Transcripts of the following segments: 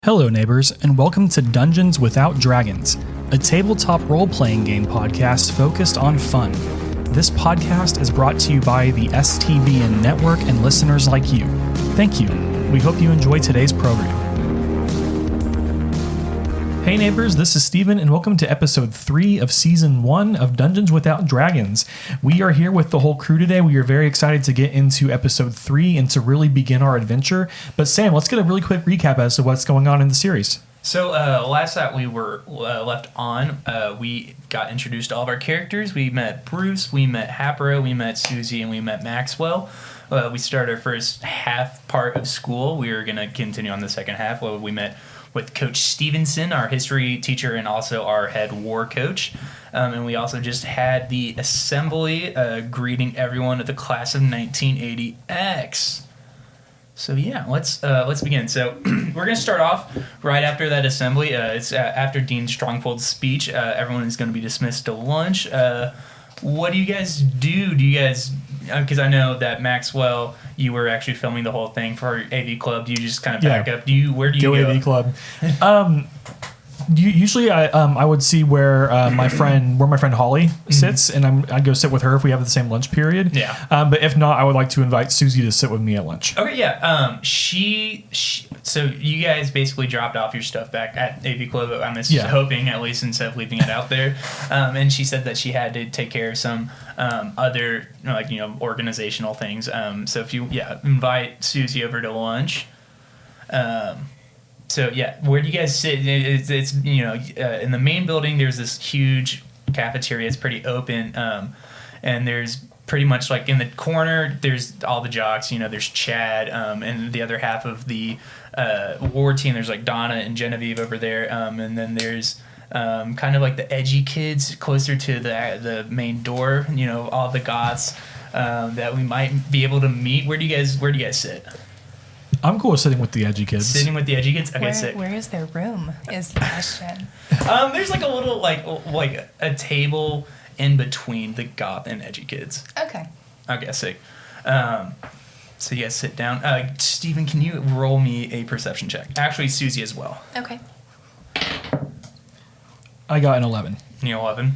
Hello, neighbors, and welcome to Dungeons Without Dragons, a tabletop role-playing game podcast focused on fun. This podcast is brought to you by the STVN Network and listeners like you. Thank you. We hope you enjoy today's program. Hey neighbors, this is Steven, and welcome to episode 3 of season 1 of Dungeons Without Dragons. We are here with the whole crew today. We are very excited to get into episode 3 and to really begin our adventure. But Sam, let's get a really quick recap as to what's going on in the series. So last that we were left on, we got introduced to all of our characters. We met Bruce, we met Hapro, we met Susie, and we met Maxwell. We started our first half part of school. We are going to continue on the second half where we met with Coach Stevenson, our history teacher, and also our head war coach. And we also just had the assembly greeting everyone at the class of 1980X. So yeah, let's begin. So we're going to start off right after that assembly. It's after Dean Strongfold's speech. Everyone is going to be dismissed to lunch. What do you guys do? Do you guys... Because I know that Maxwell, you were actually filming the whole thing for AV Club. Do you just kind of back up? Where do you go? AV Club. Usually, I would see where my friend Holly sits, and I'd go sit with her if we have the same lunch period. Yeah. But if not, I would like to invite Susie to sit with me at lunch. Okay. Yeah. So you guys basically dropped off your stuff back at AV Club. I'm hoping, at least, instead of leaving it out there. And she said that she had to take care of some other organizational things. So if you invite Susie over to lunch. So yeah, where do you guys sit? It's in the main building. There's this huge cafeteria. It's pretty open, and there's pretty much like in the corner. There's all the jocks. There's Chad, and the other half of the war team. There's like Donna and Genevieve over there, and then there's kind of like the edgy kids closer to the main door. All the goths that we might be able to meet. Where do you guys sit? I'm cool with sitting with the edgy kids. Sitting with the edgy kids? Okay, sit. Where is their room is the question. There's like a little, like a table in between the goth and edgy kids. Okay. Okay, sick. So you guys sit down. Steven, can you roll me a perception check? Actually, Susie as well. Okay. I got an 11. You 11?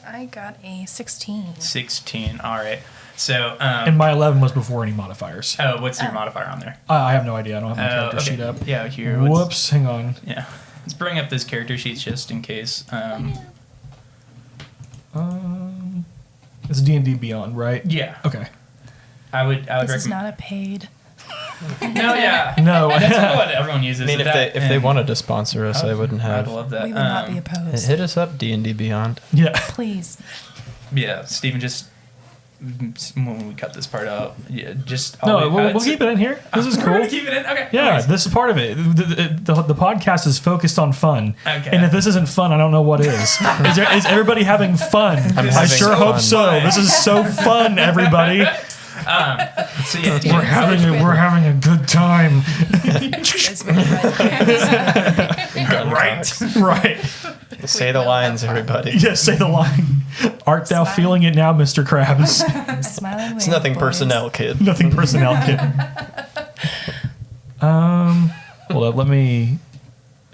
I got a 16. 16, all right. So, and my 11 was before any modifiers. Oh, what's your modifier on there? I have no idea. I don't have my character sheet up. Yeah, here. Whoops, hang on. Yeah. Let's bring up this character sheet just in case. It's D&D Beyond, right? Yeah. Okay. I would This recommend. is not a paid. No, yeah. No. That's what everyone uses. I mean, if they wanted to sponsor us, they wouldn't have. I'd love that. We would not be opposed. Hit us up, D&D Beyond. Yeah. Please. Yeah, Steven, just when we cut this part out, we'll keep it in here. This is cool. We're gonna keep it in. Okay. Yeah, Nice. this is part of it. The podcast is focused on fun. Okay. And if this isn't fun, I don't know what is. Is everybody having fun? I sure hope fun. so. This is so fun, everybody. So yeah, We're having a good time. Right. Say the lines, everybody. Yes, say the line. Art thou feeling it now, Mr. Krabs? Smiling. It's nothing personnel, kid. Nothing personnel, kid. Hold up, let me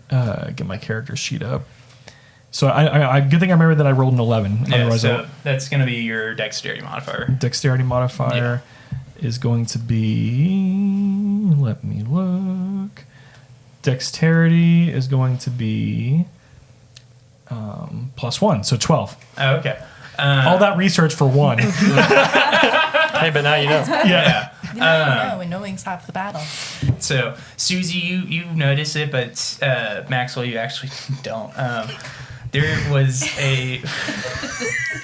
get my character sheet up. So I good thing I remember that I rolled an 11. Yeah, Otherwise, so that's gonna be your dexterity modifier. Dexterity modifier is going to be. Let me look. Dexterity is going to be +1, so 12. Oh, okay. All that research for 1. Hey, but now you know. Yeah. You never know, and knowing's half the battle. So Susie, you notice it, but Maxwell, you actually don't. There was a.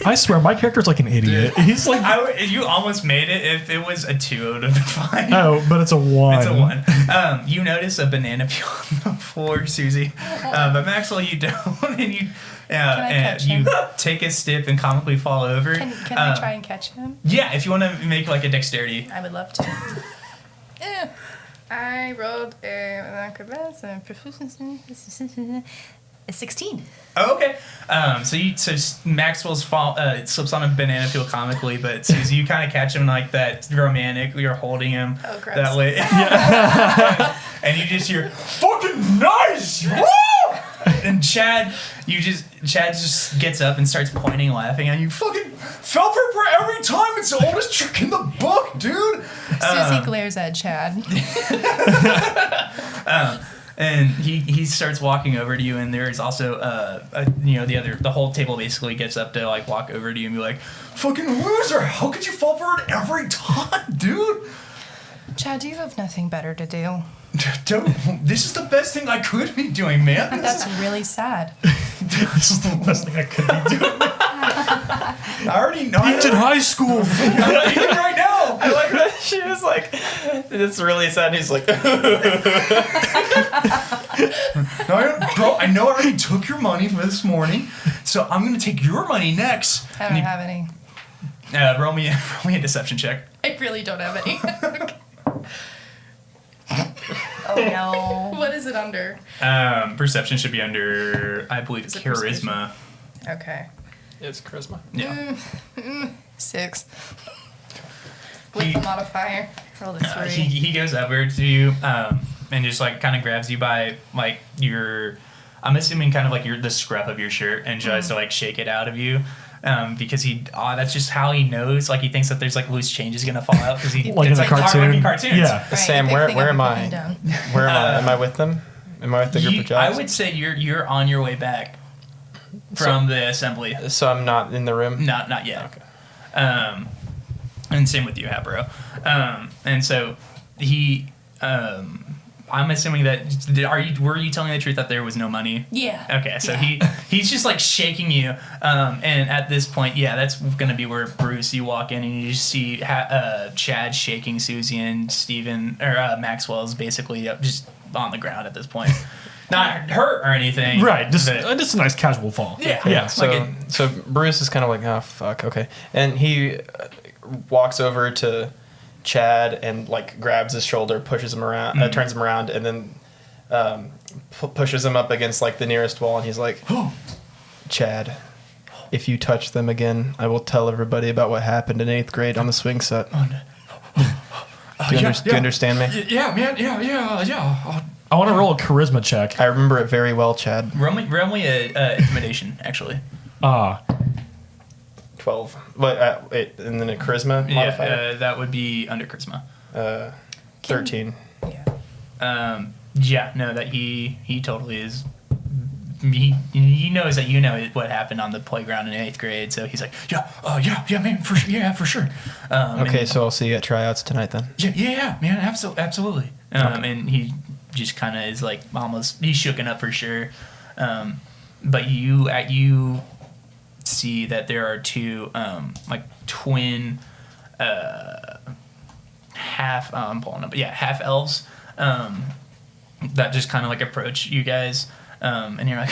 I swear, my character's like an idiot. He's like. You almost made it. If it was a 2, it would have been fine. Oh, but it's a 1. It's a 1. You notice a banana peel on the floor, Susie, but Maxwell, you don't, and you. And you take a step and comically fall over. Can I try and catch him? Yeah, if you want to make like a dexterity. I would love to. I rolled a proficiency. A 16. Oh, okay. Maxwell's slips on a banana peel comically, but Susie, you kind of catch him like that romantic. You're holding him that way. Yeah. And you just hear, fucking nice! Woo! And Chad just gets up and starts pointing, laughing at you. Fucking fell for it for every time. It's the oldest trick in the book, dude. Susie glares at Chad. And he starts walking over to you, and there's also the whole table basically gets up to like walk over to you and be like, fucking loser, how could you fall for it every time, dude? Chad, you have nothing better to do. Dude, this is the best thing I could be doing, man. That's really sad. This is the best thing I could be doing. I already know. It's in high school. I'm eating right now. I like that she was like, it's really sad. And he's like, Bro, I know I already took your money for this morning, so I'm gonna take your money next. I don't have any. Roll me a deception check. I really don't have any. Oh no. What is it under? Perception should be under, I believe, Is it charisma. Okay. it's charisma. Yeah. 6. With the modifier. Roll the 3. He goes over to you and just like kind of grabs you by like your, I'm assuming kind of like the scruff of your shirt and tries to like shake it out of you. Because that's just how he knows. Like he thinks that there's like loose change is gonna fall out because he Like it's in the like cartoon. cartoons. Yeah. Right, Sam, big where thing am I've I? been down. Where am I? Am I with them? Am I with the group of jobs? I would say you're on your way back from the assembly. So I'm not in the room? Not yet. Okay. And same with you, Hapro. And so he, I'm assuming that were you telling the truth that there was no money? Yeah. Okay, so he's just like shaking you, and at this point, yeah, that's gonna be where Bruce, you walk in and you just see Chad shaking Susie and Steven or Maxwell's basically just on the ground at this point, not hurt or anything. Right. Just but- a nice casual fall. Yeah. Yeah. So Bruce is kind of like, oh, fuck, okay. And he walks over to Chad and like grabs his shoulder, pushes him around, turns him around, and then pushes him up against like the nearest wall, and he's like, Chad, if you touch them again, I will tell everybody about what happened in 8th grade on the swing set. Do you understand me? Yeah, man. Yeah. I want to roll a charisma check. I remember it very well, Chad. Roll me a intimidation, actually. 12. But and then a charisma modifier? Yeah, that would be under charisma. 13. Yeah. Yeah, no, that he totally is. He knows that you know what happened on the playground in 8th grade, so he's like, yeah, man, for sure. Okay, so I'll see you at tryouts tonight then. Yeah, man, absolutely. And he just kind of is like he's shooken up for sure. But you see that there are two like twin half I'm pulling up, half elves that just kind of like approach you guys, and you're like,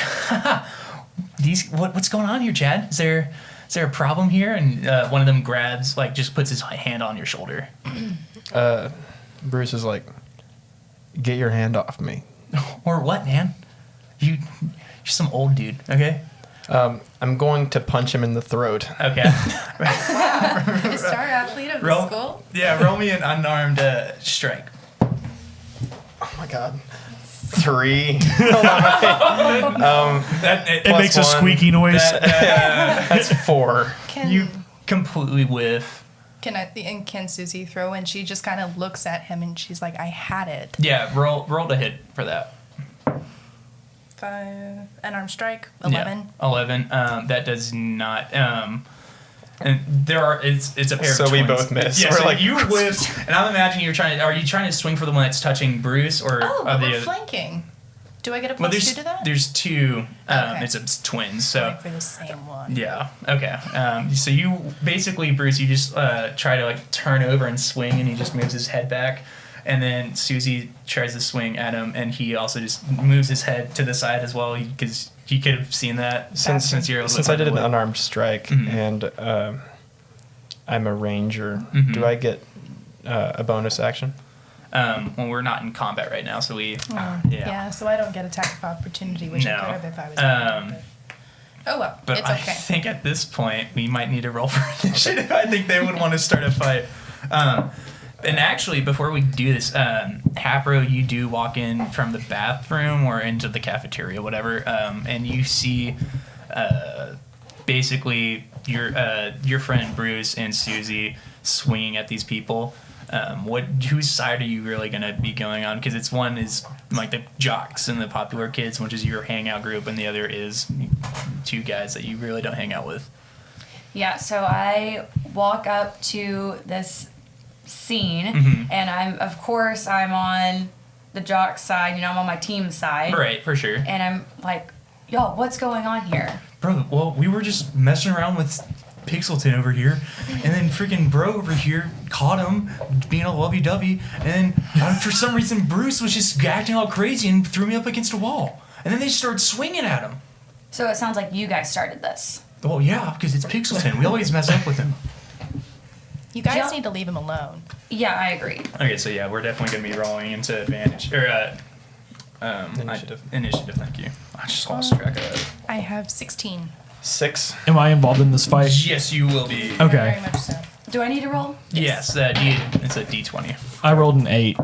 what's going on here, Chad? Is there a problem here? And one of them grabs, like, just puts his hand on your shoulder. Bruce is like, get your hand off me. Or what, man? You're some old dude, okay? I'm going to punch him in the throat. Okay. The star athlete of the school? Yeah, roll me an unarmed strike. Oh my god. 3. It makes a squeaky noise. That's 4. You completely whiff. Can Susie throw? And she just kind of looks at him and she's like, I had it. Yeah, roll to hit for that. 5. Unarmed strike. 11. Yeah, 11. That does not. And it's a pair of So twins. we both miss. Yeah, We're so like, you whiff, and I'm imagining are you trying to swing for the one that's touching Bruce, or But the we're other? flanking. Do I get a Well, plus 2 to that? there's 2. Okay. It's twins, so. Going for the same one. Yeah. Okay. So you basically, Bruce, you just try to like turn over and swing, and he just moves his head back, and then Susie tries to swing at him, and he also just moves his head to the side as well, because you could have seen that since I did an unarmed strike and I'm a ranger. Do I get a bonus action? Well, we're not in combat right now, so we. Yeah, so I don't get attack of opportunity, which I No. could have if I was. Oh well, But it's I okay. think at this point we might need to roll for initiative. I think they would want to start a fight. And actually, before we do this, Hapro, you do walk in from the bathroom or into the cafeteria, whatever, and you see basically your friend Bruce and Susie swinging at these people. Whose side are you really gonna be going on? Because it's one is like the jocks and the popular kids, which is your hangout group, and the other is two guys that you really don't hang out with. Yeah, so I walk up to this scene, and I'm on the jock side. You know, I'm on my team side. Right, for sure. And I'm like, yo, what's going on here? Bro, well, we were just messing around with Pixelton over here, and then freaking bro over here caught him being a lovey-dovey, and then for some reason Bruce was just acting all crazy and threw me up against a wall. And then they started swinging at him. So it sounds like you guys started this. Well, yeah, because it's Pixelton. We always mess up with him. You guys Yeah. need to leave him alone. Yeah, I agree. Okay, so yeah, we're definitely going to be rolling into advantage, or Initiative. Initiative, thank you. I just lost track of that. I have 16. 6. Am I involved in this fight? Yes, you will be. Okay. Very much so. Do I need to roll? Yes, it's a D20. I rolled an 8.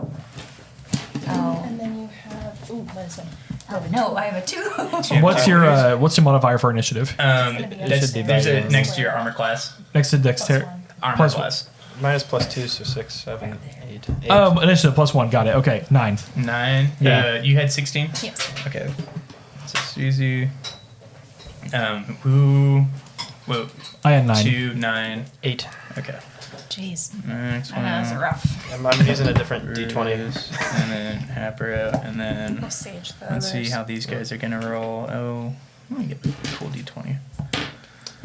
Oh. And then you have. Ooh, what is it? Oh no, I have a 2. What's your modifier for initiative? gonna be There's should be better a than- next to your armor class. Next to Plus dexterity. one. Armor Plus class. Mine is +2, so 6, 7, 8. Initiative +1. Got it. Okay, 9. 9. Yeah. You had 16? Yes. Okay. So Susie. Who? Well, I had 9. 2, 9. 8. Okay. Jeez. Next I know, it's one. rough. I'm using a different D20. Bruce, and then Hapro, and then We'll sage the let's see others. how these guys are gonna roll. Oh, let me get the cool D20. Oh,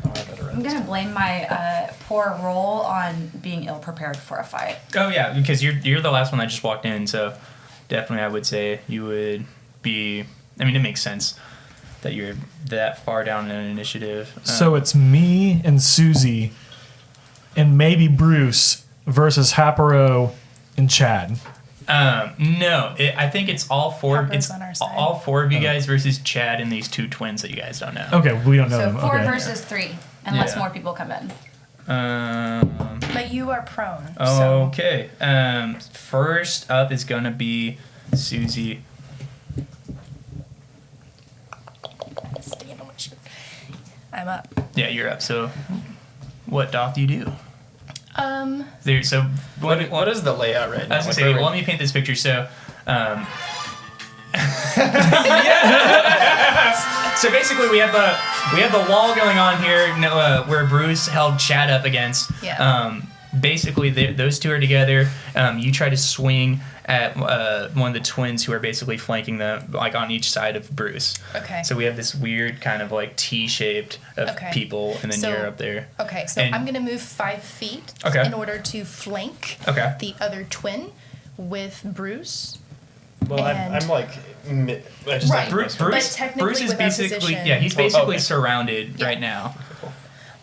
I better I'm gonna blame my poor roll on being ill prepared for a fight. Oh yeah, because you're the last one that just walked in, so definitely I would say you would be. I mean, it makes sense that you're that far down in an initiative. So it's me and Susie and maybe Bruce versus Haparo and Chad. No, I think it's all four. Harper's It's on our side. all four of you guys versus Chad and these two twins that you guys don't know. Okay, we don't know So them. 4 Okay. versus 3, unless Yeah. more people come in. But you are prone. So Okay. First up is gonna be Susie. I'm up. Yeah, you're up. So, what doth you do? There. So What is the layout right now? I was gonna Like, say, where well, we- let me paint this picture. So, so basically, we have the wall going on here where Bruce held Chad up against. Yeah. Basically, those two are together. You try to swing at one of the twins who are basically flanking them, like on each side of Bruce. Okay. So we have this weird kind of like T-shaped of Okay. people, and then So- you're up there. Okay, so And- I'm gonna move 5 feet Okay. in order to flank Okay. the other twin with Bruce. Well, and- I'm like, I just Right. like Bruce, But Bruce, technically Bruce is with our basically position- yeah, he's Oh, basically okay. surrounded Yeah. right now. Cool.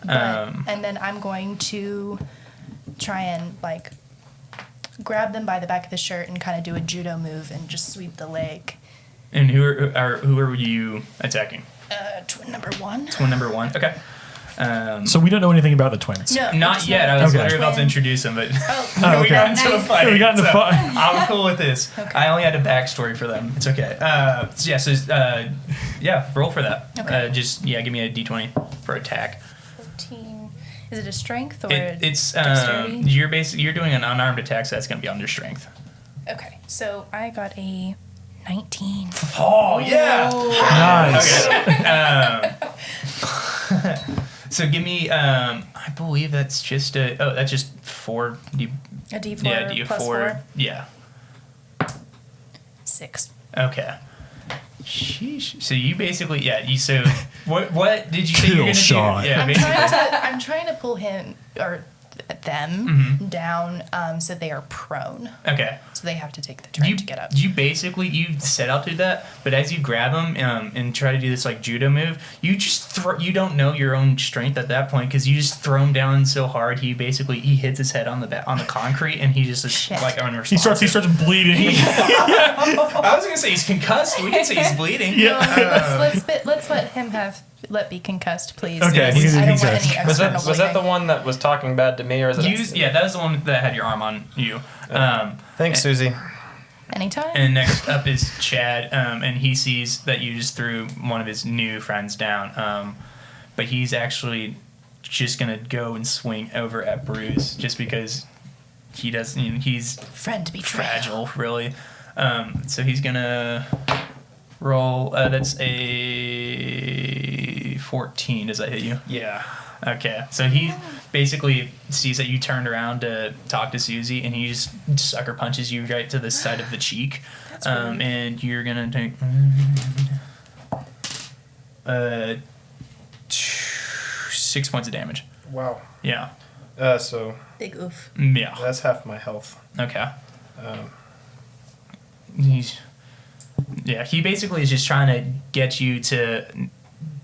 But, and then I'm going to try and like grab them by the back of the shirt and kind of do a judo move and just sweep the leg. And who are you attacking? Twin number 1. Twin number 1. Okay. So we don't know anything about the twins. No, Not just yet. know I was Okay. literally about to twin. introduce him, but Oh, we got into a Nice. fight. We got into so fight. I'm cool with this. Okay. I only had a backstory for them. It's okay. Roll for that. Okay. Give me a D20 for attack. 14. Is it a strength or It's dexterity? you're doing an unarmed attack, so that's gonna be under strength. Okay, so I got a 19. Oh yeah. Nice. Okay. So give me. I believe that's just that's just 4. A D4 Yeah, D4. plus 4. Yeah. 6. Okay. Sheesh. So you basically so what did you say you're Kill gonna shot. do? Yeah, I'm basically. trying to pull him or them down so they are prone. Okay. So they have to take the turn to get up. You basically, you set out to do that, but as you grab him and try to do this like judo move, you just you don't know your own strength at that point because you just throw him down so hard. He hits his head on the concrete and he just is like unresponsive. He starts bleeding. I was gonna say he's concussed. We can say he's bleeding. Yeah. Let's let him be concussed, please. Okay, I he's don't want concussed. any Was external that the bleeding. one that was talking bad to me, or is it? Yeah, that was the one that had your arm on you. Thanks, Susie. Anytime. And next up is Chad, and he sees that you just threw one of his new friends down, but he's actually just gonna go and swing over at Bruce just because he doesn't. He's Friend betrayal. fragile, really. So he's gonna roll. That's a 14. Does that hit you? Yeah. Okay, so he basically sees that you turned around to talk to Susie, and he just sucker punches you right to the side of the cheek, and you're gonna take 6 points of damage. Wow. Yeah. So Big oof. Yeah. that's half my health. Okay. Um, He basically is just trying to get you to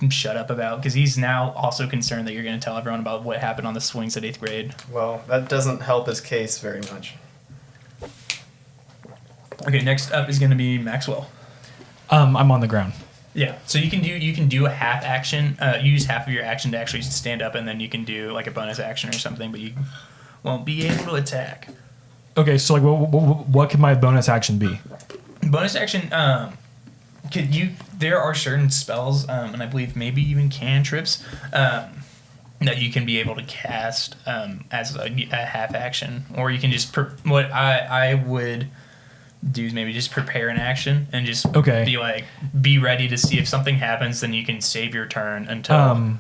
shut up about, because he's now also concerned that you're going to tell everyone about what happened on the swings at 8th grade. well, that doesn't help his case very much. Okay, next up is going to be Maxwell. I'm on the ground. Yeah, so you can do a half action. You use half of your action to actually stand up, and then you can do like a bonus action or something, but you won't be able to attack. Okay, so like, what could my bonus action be? Bonus action, there are certain spells, and I believe maybe even cantrips, that you can be able to cast as a half action, or you can just what I would do is maybe just prepare an action and just be ready to see if something happens. Then you can save your turn until.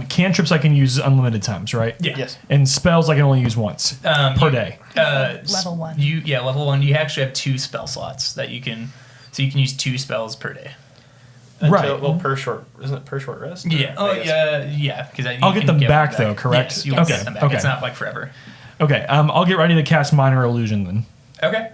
Cantrips I can use unlimited times, right? Yeah. Yes. And spells I can only use once per day. Level 1. Level 1. You actually have 2 spell slots that you can. So you can use 2 spells per day. Right. Well, isn't it per short rest? Yeah. I guess. Yeah. Because I'll get them back though, correct? Yes, you'll get them back. Okay. It's not like forever. Okay. I'll get ready to cast Minor Illusion then. Okay.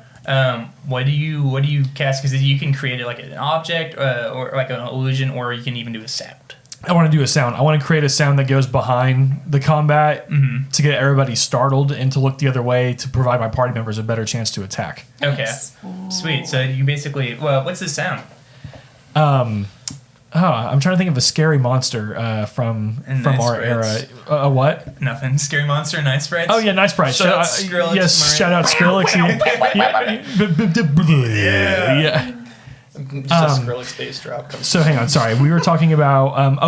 What do you cast? Because you can create it like an object or like an illusion, or you can even do a sound. I want to do a sound. I want to create a sound that goes behind the combat to get everybody startled and to look the other way to provide my party members a better chance to attack. Okay. Nice. Sweet. So you basically, what's the sound? I'm trying to think of a scary monster from Nice our spreads. era. What? Nothing. Scary monster, nice spreads. Oh yeah, nice price. Shout out Skrillex, Yes, Maria. shout out Skrillex. Yeah. Just a Skrillex bass drop comes. So hang on, sorry. We were talking about.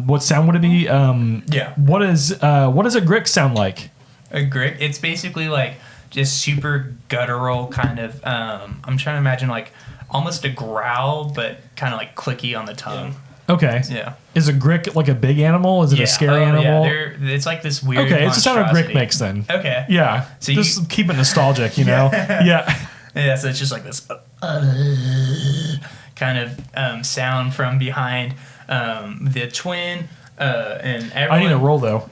What sound would it be? Yeah. What does a grick sound like? A grick. It's basically like just super guttural kind of. I'm trying to imagine like almost a growl, but kind of like clicky on the tongue. Okay. Yeah. Is a grick like a big animal? Is it a scary animal? Yeah, it's like this weird. Okay, it's the sound a grick monstrosity. makes then. Okay. Yeah. So just keep it nostalgic, you know? Yeah. Yeah, so it's just like this kind of sound from behind the twin, and everyone. I need a roll though.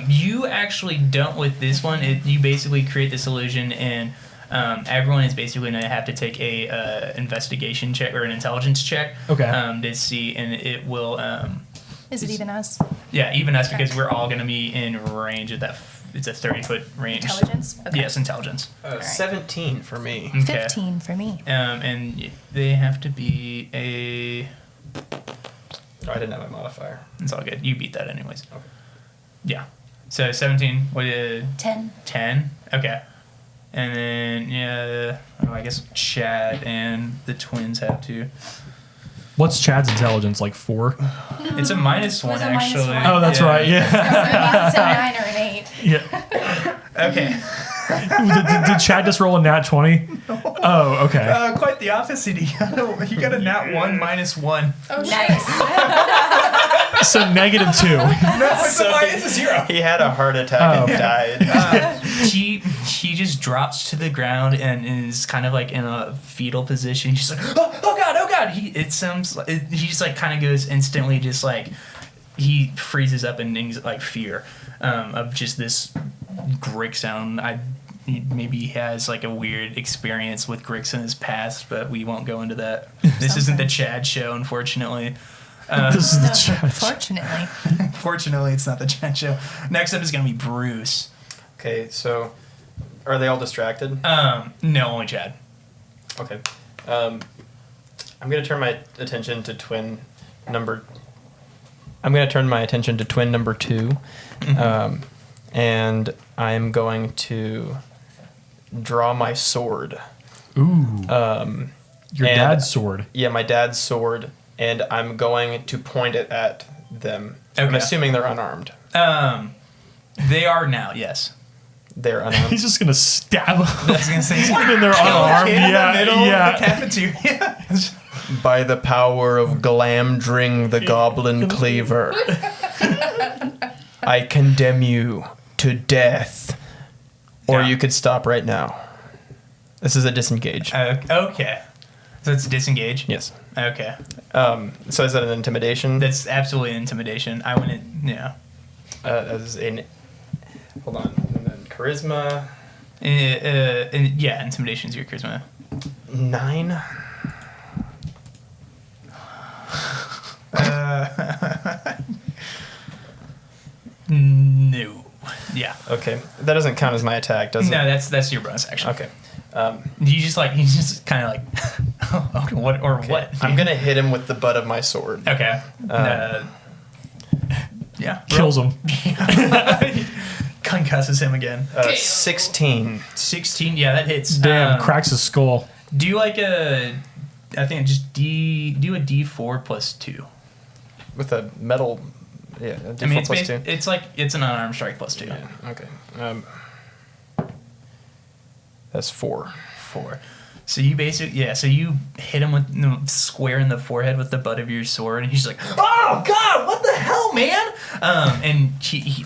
You actually don't with this one. You basically create this illusion, and everyone is basically going to have to take a investigation check or an intelligence check. Okay. To see, and it will. Is it even us? Yeah, even us, because we're all going to be in range of that. It's a 30-foot range. Intelligence? Okay. Yes, intelligence. 17 for me. Okay. 15 for me. And they have to be a. Oh, I didn't have my modifier. It's all good. You beat that anyways. Okay. Yeah. So 17. What did 10. 10? Okay. And then I guess Chad and the twins have to. What's Chad's intelligence? Like 4? It's a -1 was a actually. -1. Oh, that's right. Yeah. It's a 9 or an 8. Yeah. Okay. did Chad just roll a nat 20? Oh, okay. Quite the opposite. He got a nat 1 -1. Oh, Nice. So -2. No, it's a -0. He had a heart attack and died. He just drops to the ground and is kind of like in a fetal position. He's just like, oh god. He just like kind of goes instantly, just like he freezes up in like fear of just this Grixon. Maybe he has like a weird experience with Grix in his past, but we won't go into that. This isn't the Chad show, unfortunately. This is the Chad. Fortunately. Fortunately, it's not the Chad show. Next up is going to be Bruce. Okay, so are they all distracted? No, only Chad. Okay. I'm gonna turn my attention to twin number 2, and I'm going to draw my sword. Ooh. Your and- dad's sword. Yeah, my dad's sword, and I'm going to point it at them. I'm Okay. assuming they're unarmed. They are now, yes. They're unarmed. He's just gonna stab him. I was gonna say, Even they're unarmed. in the Yeah, middle of yeah. the cafeteria. By the power of Glamdring the Goblin Cleaver, I condemn you to death. Or Yeah. you could stop right now. This is a disengage. Okay. So it's disengage? Yes. Okay. So is that an intimidation? That's absolutely intimidation. I wouldn't, yeah. As in, hold on. And then charisma. Yeah, intimidation is your charisma. 9. No. Yeah. Okay. That doesn't count as my attack, does it? No, that's your bonus action. Okay. He's just kind of like, oh, what or what? I'm gonna hit him with the butt of my sword. Okay. Yeah. Kills him. Concusses him again. 16. 16. Yeah, that hits. Damn, cracks his skull. Do like I think just do a D4 plus 2. With a metal. Yeah. A I mean, D4 plus 2. it's like it's an unarmed strike plus 2. Yeah. Okay. That's 4. 4. So you basically, so you hit him with square in the forehead with the butt of your sword, and he's like, "Oh God, what the hell, man!" And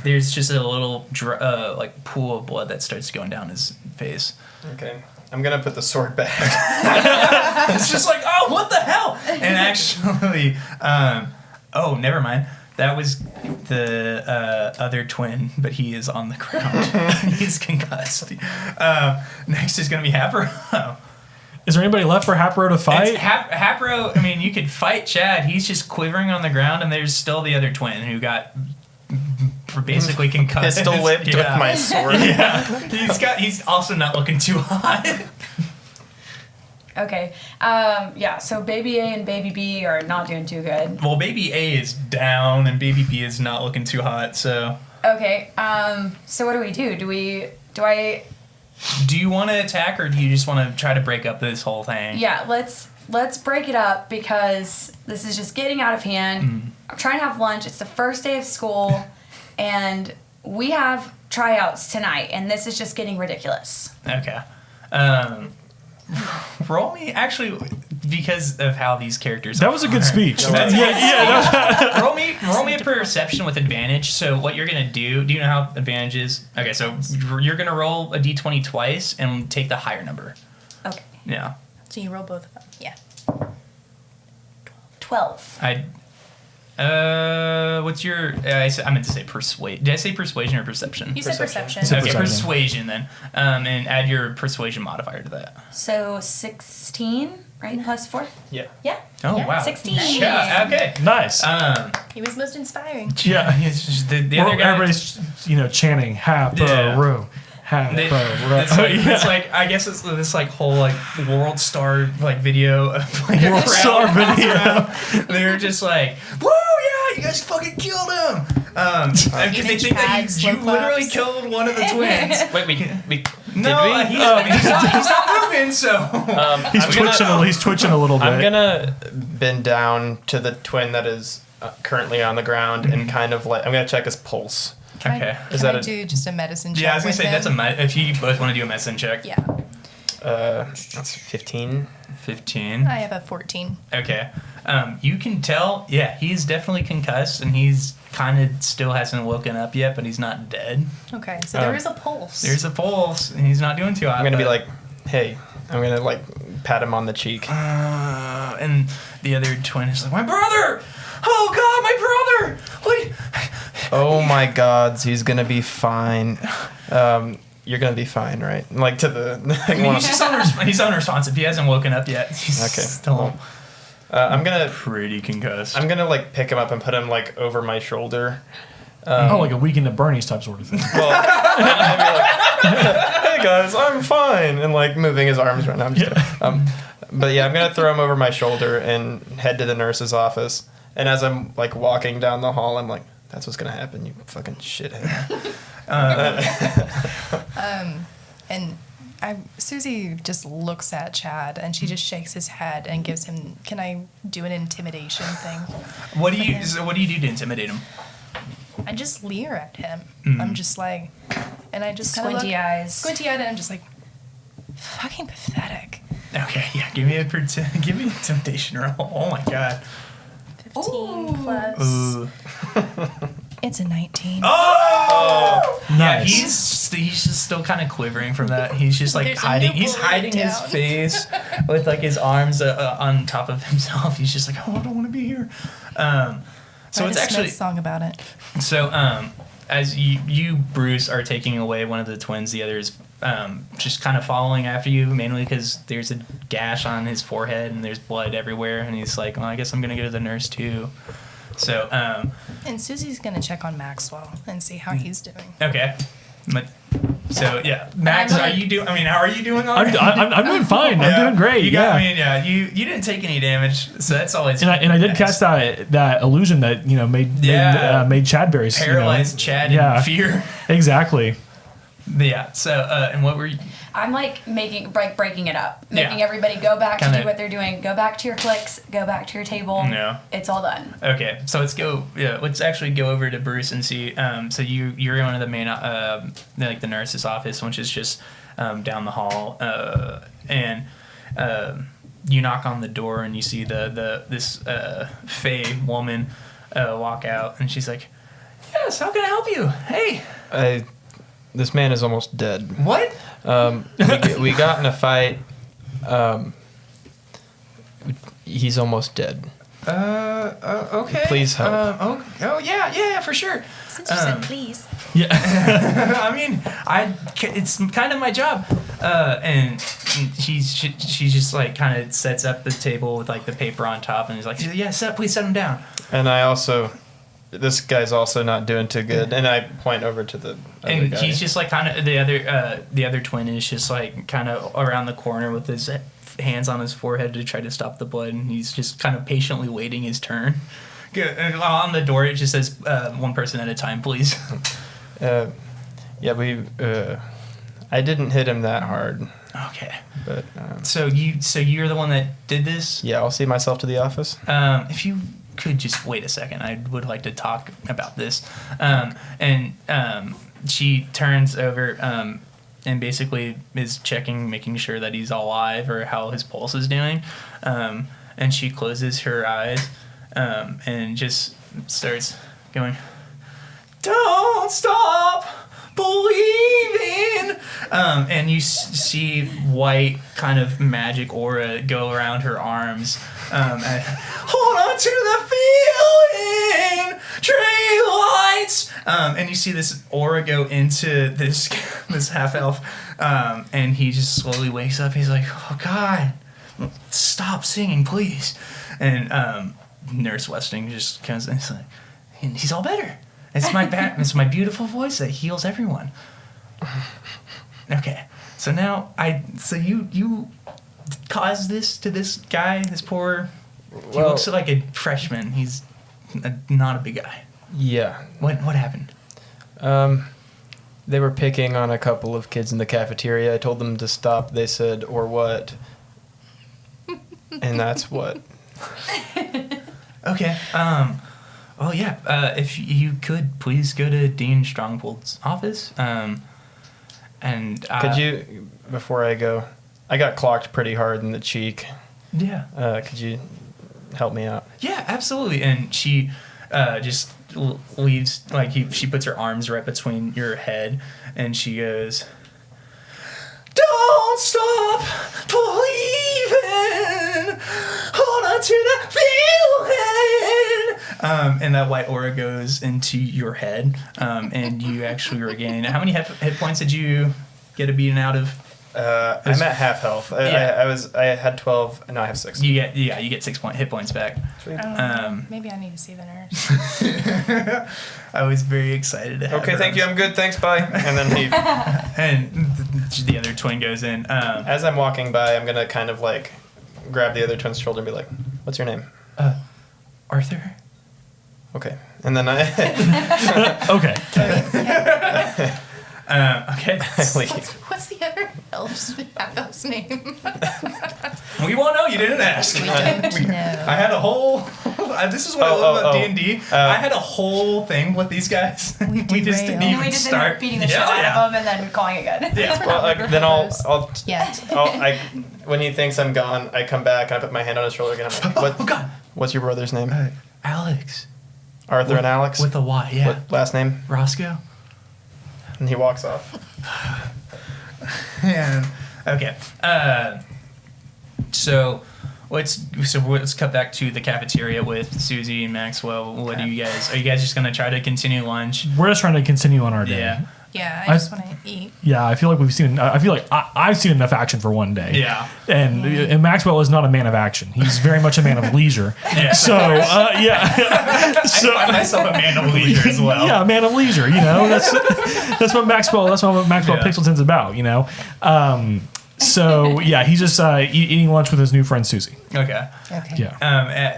there's just a little like pool of blood that starts going down his face. Okay. I'm gonna put the sword back. It's just like, "Oh, what the hell!" And actually, oh, never mind. That was the other twin, but he is on the ground. He's concussed. Next is going to be Hapro. Is there anybody left for Hapro to fight? Hapro, I mean, you could fight Chad. He's just quivering on the ground, and there's still the other twin who got basically concussed. Pistol whipped with my sword. Yeah. He's also not looking too hot. Okay. Yeah, so Baby A and Baby B are not doing too good. Well, Baby A is down, and Baby B is not looking too hot, so... Okay, so what do we do? Do you want to attack, or do you just want to try to break up this whole thing? Yeah, let's break it up because this is just getting out of hand. I'm trying to have lunch. It's the first day of school, and we have tryouts tonight, and this is just getting ridiculous. Okay. Roll me, actually, because of how these characters That was a good speech. That's Yeah. roll me a perception with advantage. So what you're gonna do you know how advantage is? Okay, so you're gonna roll a d20 twice and take the higher number. Okay. Yeah. So you roll both of them. Yeah. 12. What's your? I meant to say persuade. Did I say persuasion or perception? You said perception. said Okay, perception. persuasion then, and add your persuasion modifier to that. So 16, right? Plus 4? Yeah. Yeah. Oh Yeah, wow. 16. Yeah. Okay. Nice. He was most inspiring. Yeah. It's just the other guy. Everybody's chanting Hapro. Hapro. It's like I guess it's this like whole like world star like video of like World a crowd star comes video. around. They're just like, woo, yeah, you guys fucking killed him. Because they think that Image you pads, literally flip-flops. killed one of the twins. Wait, we No, did we? he's not moving. So He's twitching a little bit. I'm gonna bend down to the twin that is currently on the ground and kind of I'm gonna check his pulse. okay. Is Can that I a- do just a medicine check? Yeah, I was gonna with say that's him? if you both want to do a medicine check. Yeah. That's 15. 15. I have a 14. Okay. You can tell, yeah, he's definitely concussed, and he's kind of still hasn't woken up yet, but he's not dead. Okay, so there is a pulse. There's a pulse, and he's not doing too hot. I'm gonna be but- like, hey. I'm gonna pat him on the cheek. and the other twin is like, my brother! Oh God, my brother! What? Oh my gods, he's gonna be fine. You're gonna be fine, right? Like to the. I mean, he's unresponsive. He hasn't woken up yet. He's Okay. still I'm gonna pretty concussed. I'm gonna like pick him up and put him like over my shoulder. Like a Weekend at Bernie's type sort of thing. Well, I'd be like, hey guys, I'm fine, and like moving his arms right now. I'm just kidding. But yeah, I'm gonna throw him over my shoulder and head to the nurse's office. And as I'm like walking down the hall, I'm like, that's what's gonna happen, you fucking shithead. And Susie just looks at Chad and she just shakes his head and gives him. Can I do an intimidation thing? What do you do to intimidate him? I just leer at him. Mm. I'm just like, and I just kind of Squinty eyes. squinty eyed, and I'm just like, fucking pathetic. Okay, yeah. Give me an intimidation roll. Oh my god. 15 plus. Ooh. It's a 19. Oh! Yeah, Nice. he's just still kind of quivering from that. He's just like There's a hiding. new He's bullet hiding his down. face with like his arms on top of himself. He's just like, oh, I don't want to be here. So Write it's a actually Smith song about it. so. As you Bruce are taking away one of the twins, the other is just kind of following after you, mainly because there's a gash on his forehead and there's blood everywhere, and he's like, well, I guess I'm gonna go to the nurse too. So And Susie's gonna check on Maxwell and see how he's doing. okay. So yeah, Max, I'm are like- you doing? I mean, how are you doing? All right? I'm doing fine. I'm doing great. You got, yeah. I mean, yeah, you didn't take any damage, so that's always. And I did nice. cast that illusion that made Chad very Paralyzed Chad Yeah. in fear. Exactly. Yeah. So and what were you? I'm like breaking it up, Yeah. making everybody go back to Kinda- do what they're doing. Go back to your clicks. Go back to your table. Yeah. It's all done. Okay, so let's actually go over to Bruce and see. So you're in one of the main like the nurse's office, which is just down the hall, and you knock on the door and you see this Fae woman walk out, and she's like, "Yes, how can I help you? Hey, This man is almost dead. what? We got in a fight. He's almost dead. Okay. Please help. Oh yeah, for sure. Since you said please. Yeah. I mean, it's kind of my job. And she just like kind of sets up the table with like the paper on top, and is like, yeah, please set him down. And I also, this guy's also not doing too good. And I point over to the other And guy. he's just like kind of the other twin is just like kind of around the corner with his hands on his forehead to try to stop the blood, and he's just kind of patiently waiting his turn. And on the door it just says one person at a time, please. I didn't hit him that hard, Okay. but So you're the one that did this? yeah, I'll see myself to the office. If you could just wait a second, I would like to talk about this. And she turns over and basically is checking, making sure that he's alive or how his pulse is doing. And she closes her eyes and just starts going, "Don't stop believing." And you see white kind of magic aura go around her arms. And, hold on to the feeling, tree lights. And you see this aura go into this half elf, and he just slowly wakes up. He's like, "Oh God, stop singing, please." And Nurse Westing just comes and he's like, "He's all better. It's my beautiful voice that heals everyone." Okay, so now you caused this to this guy, this poor. He Well- looks like a freshman. He's not a big guy. Yeah. What happened? They were picking on a couple of kids in the cafeteria. I told them to stop. They said, "Or what?" And that's what. Okay. Well, yeah. If you could please go to Dean Strongpold's office. And Could you, before I go, I got clocked pretty hard in the cheek. Yeah. Could you help me out? Yeah, absolutely. And she just leaves, like she puts her arms right between your head, and she goes, "Don't stop believing, hold on to the feeling." And that white aura goes into your head, and you actually regain. How many hit points did you get a beating out of? I'm at half health. I had 12, and now I have 6. You get 6 hit points back. Sweet. Maybe I need to see the nurse. I was very excited to have Okay, her thank you. on. I'm good. Thanks. Bye. And then he, And the other twin goes in. as I'm walking by, I'm gonna kind of like grab the other twin's shoulder and be like, "What's your name?" Arthur? Okay. And then I Okay. Okay. leave. What's the other elf's name? We won't know. You didn't ask. We don't know. I had a whole. This is what I love about D&D. I had a whole thing with these guys. We just didn't derailed. even We just start. ended up beating the shit out of them and then calling it good. Yeah. Well, then I'll Yeah. when he thinks I'm gone, I come back and I put my hand on his shoulder again. I'm like, Oh God. What's your brother's name? Alex. Arthur and Alex. With a Y. Yeah. What last name? Roscoe. And he walks off. And okay. So let's cut back to the cafeteria with Susie and Maxwell. What do you guys? Are you guys just gonna try to continue lunch? We're just trying to continue on our day. Yeah. Yeah, I just want to eat. Yeah, I feel like I've seen enough action for one day. Yeah. And Maxwell is not a man of action. He's very much a man of leisure. Yeah. So yeah. So I find myself a man of leisure as well. Yeah, a man of leisure. You know, that's what Maxwell Pixelton's about. You know. So yeah, he's just eating lunch with his new friend Susie. Okay. Okay. Yeah.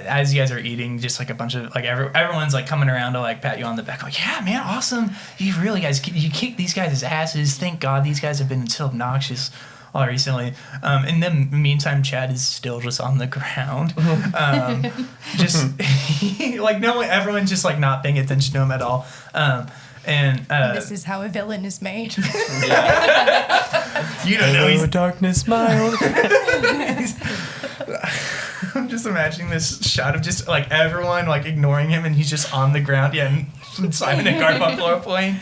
As you guys are eating, just like a bunch of like everyone's like coming around to like pat you on the back, like, yeah, man, awesome. You kicked these guys' asses. Thank God these guys have been so obnoxious all recently. In the meantime, Chad is still just on the ground, just like everyone's just like not paying attention to him at all. And This is how a villain is made. you don't know he's darkness, my old I'm just imagining this shot of just like everyone like ignoring him and he's just on the ground. Yeah, and Simon and Garfunkel are playing.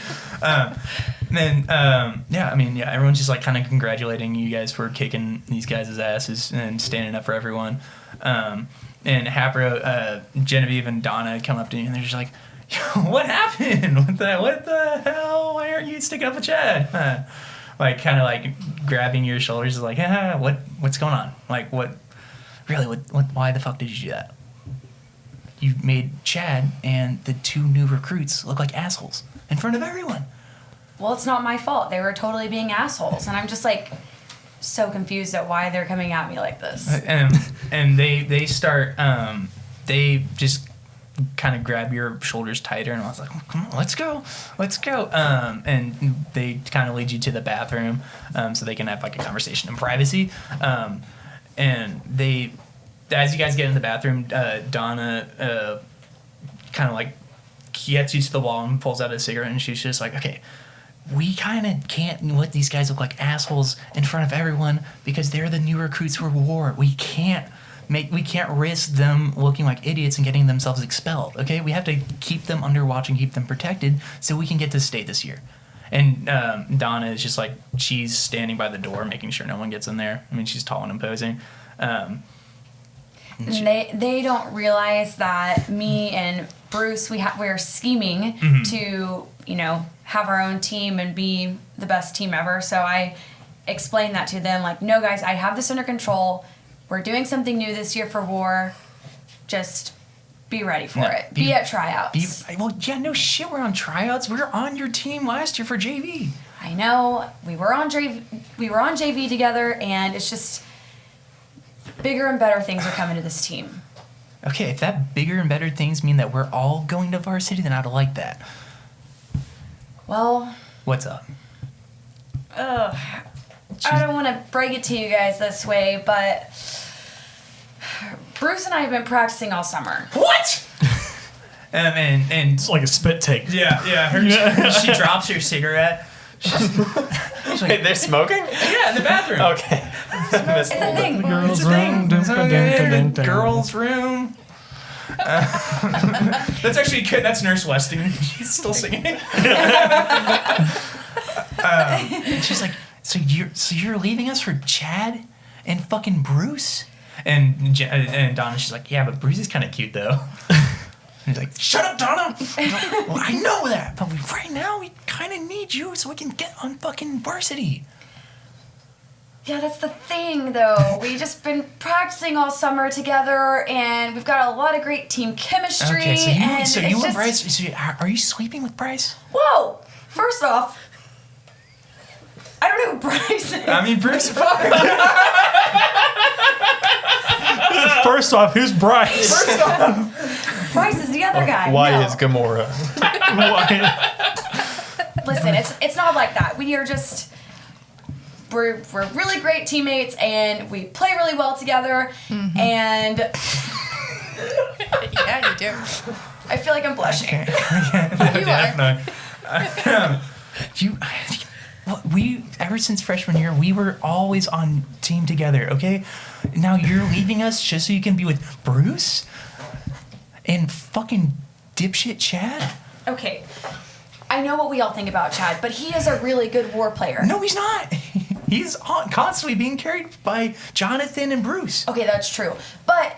Everyone's just like kind of congratulating you guys for kicking these guys' asses and standing up for everyone. And Hapro, Genevieve, and Donna come up to you and they're just like, "Yo, what happened? What the hell? Why aren't you sticking up with Chad?" Like kind of like grabbing your shoulders, like, what's going on? Like what? Why the fuck did you do that? You made Chad and the 2 new recruits look like assholes in front of everyone. Well, it's not my fault. They were totally being assholes. And I'm just like so confused at why they're coming at me like this. And they start, they just kind of grab your shoulders tighter and I was like, oh, come on, let's go. And they kind of lead you to the bathroom so they can have like a conversation in privacy. And they, as you guys get in the bathroom, Donna kind of like gets you to the wall and pulls out a cigarette and she's just like, okay, we kind of can't let these guys look like assholes in front of everyone because they're the new recruits for war. We can't risk them looking like idiots and getting themselves expelled. Okay, we have to keep them under watch and keep them protected so we can get to stay this year. And Donna is just like, she's standing by the door making sure no one gets in there. I mean, she's tall and imposing. They don't realize that me and Bruce, we're scheming to, have our own team and be the best team ever. So I explained that to them, like, no guys, I have this under control. We're doing something new this year for war. Just be ready for it. Be at tryouts. No shit, we're on tryouts. We were on your team last year for JV. I know. We were on JV together, and it's just bigger and better things are coming to this team. Okay, if that bigger and better things mean that we're all going to varsity, then I'd like that. Well, what's up? I don't want to break it to you guys this way, but Bruce and I have been practicing all summer. What? and It's like a spit take. Yeah. She drops her cigarette. She's like, Wait, they're smoking? Yeah, in the bathroom. Okay. It's a thing. It's a thing. It's a girls' room. That's actually good. That's Nurse Westing. She's still singing. She's like, so you're leaving us for Chad and fucking Bruce? And Donna, she's like, yeah, but Bruce is kind of cute though. he's like, shut up, Donna. Like, well, I know that, but right now we kind of need you so we can get on fucking varsity. Yeah, that's the thing, though. We've just been practicing all summer together, and we've got a lot of great team chemistry. Okay, so you and and Bryce, are you sleeping with Bryce? Whoa! First off, I don't know who Bryce is. I mean, Bruce. First off, who's Bryce? Bryce is the other guy. Why No. is Gamora? Listen, it's not like that. We are just we're really great teammates, and we play really well together. And Yeah, you do. I feel like I'm blushing. We ever since freshman year, we were always on team together. Okay, now you're leaving us just so you can be with Bruce and fucking dipshit Chad. Okay, I know what we all think about Chad, but he is a really good war player. No, he's not. He's constantly being carried by Jonathan and Bruce. Okay, that's true. But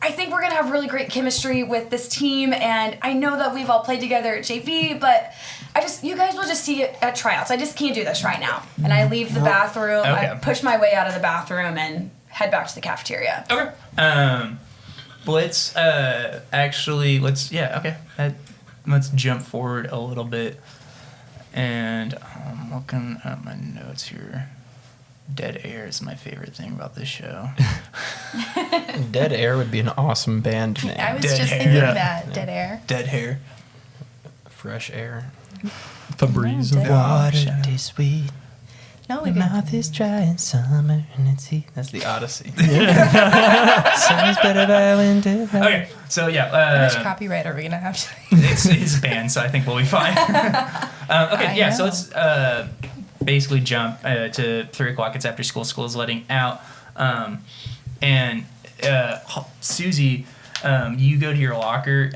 I think we're going to have really great chemistry with this team, and I know that we've all played together at JV, but you guys will just see it at tryouts. I just can't do this right now. And I leave the bathroom, Okay. I push my way out of the bathroom and head back to the cafeteria. Okay. Let's let's jump forward a little bit. And I'm looking at my notes here. Dead Air is my favorite thing about this show. Dead Air would be an awesome band name. I was Dead just hair. thinking Yeah. that. Dead air. Dead Hair. Fresh Air. Febreze. Dead. Water tastes sweet. No, we didn't. is dry in summer and it's heat. That's the Odyssey. Sounds better by winter. Okay, so yeah. How much copyright are we gonna have to? It's a band, so I think we'll be fine. Okay, I yeah, so know. let's basically jump to 3 o'clock. It's after school. School is letting out. And Susie, you go to your locker,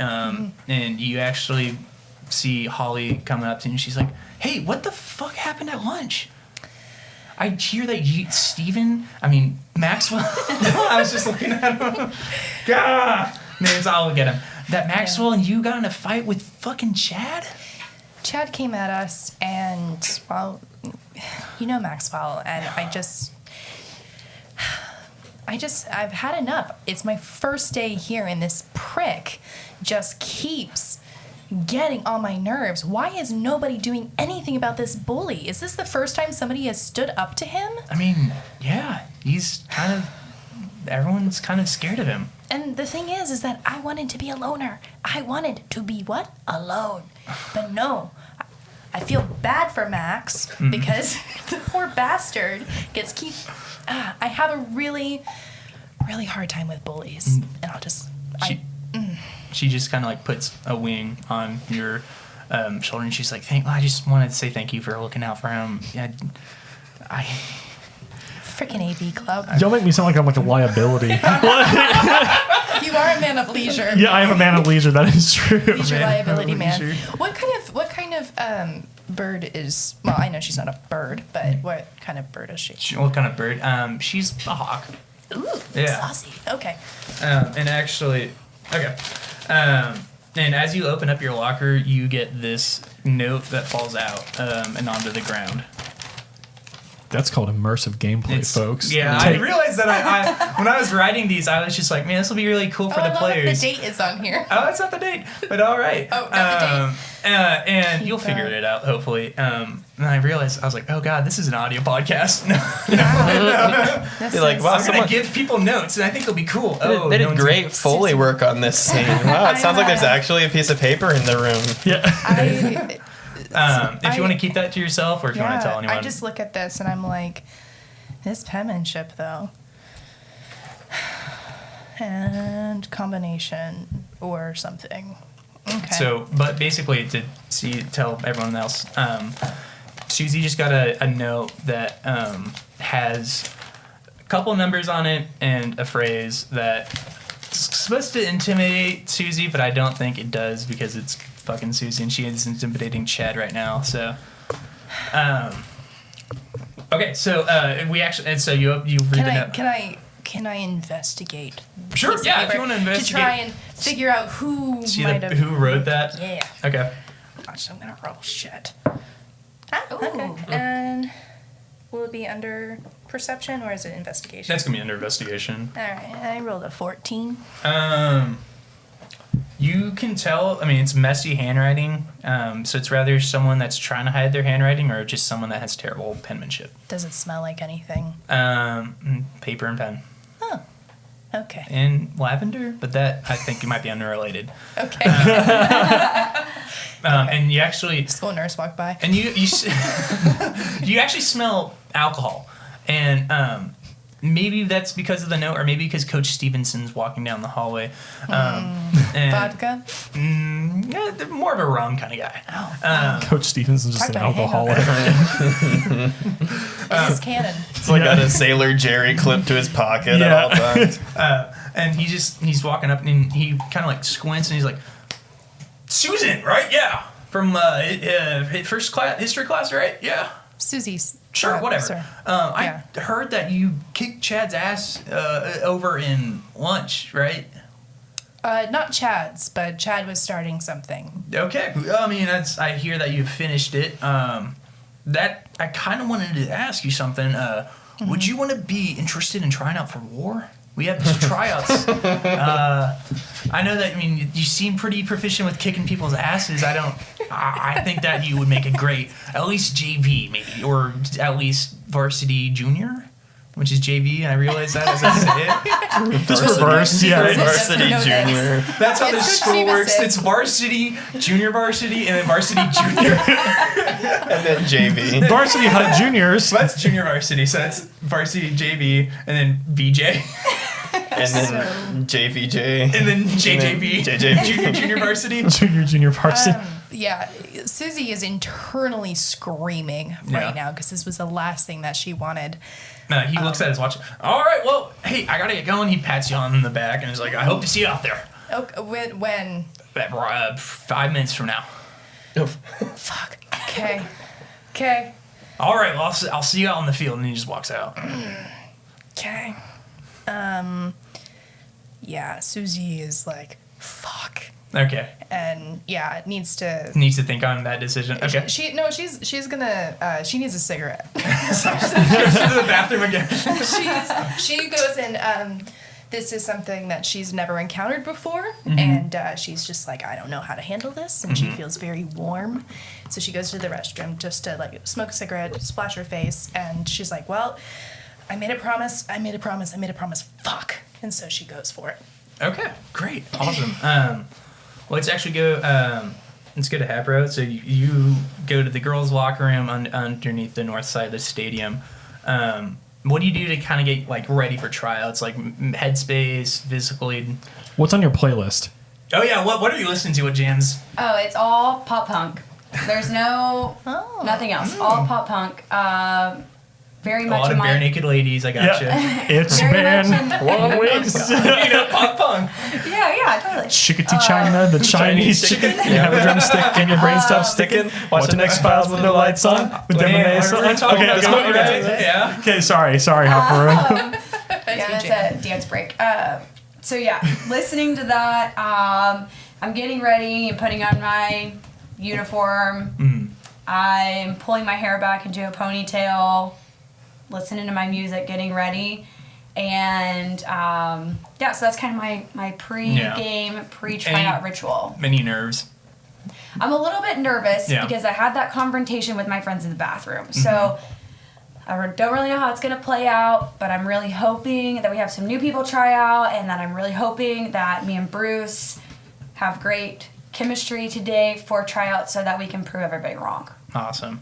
and you actually see Holly coming up to you, and she's like, hey, what the fuck happened at lunch? I hear that Maxwell. I was just looking at him. God. Names, I'll look at him. That Maxwell and you got in a fight with fucking Chad? Chad came at us, and well, you know Maxwell, and I've had enough. It's my first day here, and this prick just keeps getting on my nerves. Why is nobody doing anything about this bully? Is this the first time somebody has stood up to him? I mean, yeah, everyone's kind of scared of him. And the thing is that I wanted to be a loner. I wanted to be what? Alone. But no. I feel bad for Max because the poor bastard I have a really, really hard time with bullies. And She just kind of like puts a wing on your shoulder, and she's like, I just wanted to say thank you for looking out for him. Yeah, freaking AV club. Y'all make me sound like I'm like a liability. You are a man of leisure. Yeah, I am a man of leisure. That is true. Leisure liability man. leisure. What kind of bird is? Well, I know she's not a bird, but what kind of bird is she? What kind of bird? She's a hawk. Ooh, Yeah. saucy. Okay. And actually, okay. And as you open up your locker, you get this note that falls out and onto the ground. That's called immersive gameplay, folks. Yeah, I realized that I when I was writing these, I was just like, man, this will be really cool for I the love players. that the date is on here. Oh, it's not the date, but all right. Oh, not the date. And Keep you'll figure that. it out, hopefully. And I realized, I was like, oh, God, this is an audio podcast. That's You're like, wow, I'm going to give people notes, and I think it'll be cool. They did great Foley work on this scene. Wow, it sounds like there's actually a piece of paper in the room. Yeah. If you want to keep that to yourself, or if you want to tell anyone. I just look at this and I'm like, this penmanship though. And combination or something. Okay. So, but basically, to tell everyone else, Susie just got a note that has a couple numbers on it and a phrase that's supposed to intimidate Susie, but I don't think it does because it's fucking Susie and she is intimidating Chad right now. So, okay, so we actually, and so you read the note. Can Can I investigate? Sure, piece of yeah, if paper you wanna To investigate. try and figure out who See might have. who wrote that? Yeah. Okay. Gosh, I'm gonna roll shit. Ah, okay. And will it be under perception or is it investigation? That's gonna be under investigation. All right. I rolled a 14. You can tell. I mean, it's messy handwriting. So it's rather someone that's trying to hide their handwriting, or just someone that has terrible penmanship. Does it smell like anything? Paper and pen. Oh. Okay. And lavender, but that I think it might be unrelated. Okay. And you actually, School nurse walked by. and you you actually smell alcohol, and maybe that's because of the note, or maybe because Coach Stevenson's walking down the hallway. And, Vodka. Yeah, they're more of a rum kind of guy. Coach Stevenson's just Talk an about a alcoholic. It is canon. It's like got a Sailor Jerry clipped to his pocket Yeah. at all times. And he's walking up and he kind of like squints and he's like, Susan, right? Yeah. From first class, history class, right? Yeah. Susie's. Sure, whatever. Sir. I heard that you kicked Chad's ass over in lunch, right? Not Chad's, but Chad was starting something. Okay. I mean, I hear that you finished it. That I kind of wanted to ask you something. Would you want to be interested in trying out for war? We have these tryouts. I know that. I mean, you seem pretty proficient with kicking people's asses. I think that you would make a great, at least JV maybe, or at least varsity junior, which is JV. And I realize that as I say it. Just reverse, yeah. Varsity No, junior. That's how It's this Coach school works. Stevenson. It's varsity, junior varsity, and then varsity junior. And then JV. Varsity Hut Juniors. So that's junior varsity. So that's varsity JV, and then VJ, And then JVJ. and then JJV, JJV. junior varsity. Junior varsity. Yeah, Susie is internally screaming right Yeah. now because this was the last thing that she wanted. He looks at his watch. All right, well, hey, I gotta get going. He pats you on the back and is like, I hope to see you out there. Okay, when? 5 minutes from now. Fuck. Okay. Okay. All right, well, I'll see you out on the field. And he just walks out. Okay. Yeah, Susie is like, fuck. Okay. And yeah, needs to. Needs to think on that decision. Okay. She's gonna. She needs a cigarette. Goes to the bathroom again. She goes in. This is something that she's never encountered before, and she's just like, I don't know how to handle this, and she feels very warm. So she goes to the restroom just to like smoke a cigarette, splash her face, and she's like, well, I made a promise. Fuck. And so she goes for it. Okay, great, awesome. Let's actually go. Let's go to Habro. So you go to the girls' locker room underneath the north side of the stadium. What do you do to kind of get like ready for tryouts, like headspace, physically? What's on your playlist? Oh yeah, what are you listening to? What jams? Oh, it's all pop punk. There's nothing else. All pop punk. Very A much lot in of my. bare naked ladies. I gotcha. It's Very been much in- long weeks. You know, pop punk. Yeah, totally. Chickadee China, the Chinese chicken. You have a drumstick and your brain stops sticking. Watching X-Files with no lights on. With Demoness on. Okay. Yeah. Okay, sorry, Hopper. Yeah, that's a dance break. So yeah, listening to that. I'm getting ready and putting on my uniform. I'm pulling my hair back into a ponytail, listening to my music, getting ready. And so that's kind of my pre-game, pre-tryout ritual. Many nerves. I'm a little bit nervous Yeah. because I had that confrontation with my friends in the bathroom. So I don't really know how it's going to play out, but I'm really hoping that we have some new people try out, and that I'm really hoping that me and Bruce have great chemistry today for tryouts so that we can prove everybody wrong. Awesome.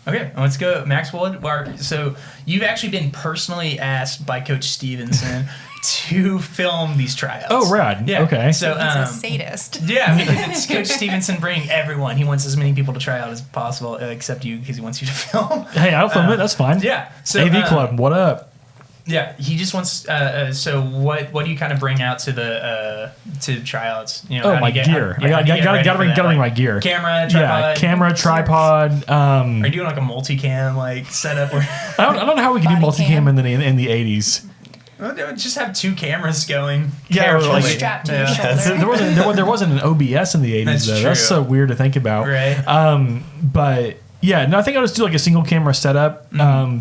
Okay, let's go. Maxwell, so you've actually been personally asked by Coach Stevenson to film these tryouts. Oh, rad. Yeah. Okay. So, He's a sadist. yeah, because it's Coach Stevenson bringing everyone. He wants as many people to try out as possible, except you, because he wants you to film. Hey, I'll film it. That's fine. Yeah. So, AV Club, what up? Yeah, he just wants. So what do you kind of bring out to the to tryouts? You know, Oh, my gear. I gotta bring my gear. Camera, tripod. Yeah, camera, tripod. Are you doing like a multicam like setup? Where I don't know how we can do Body multicam cam. in the 80s. Just have 2 cameras going. Yeah, or carefully. like- Strapped to your Yeah. shoulder. there wasn't an OBS in the 80s That's though. true. That's so weird to think about. Right. But yeah, no, I think I'll just do like a single camera setup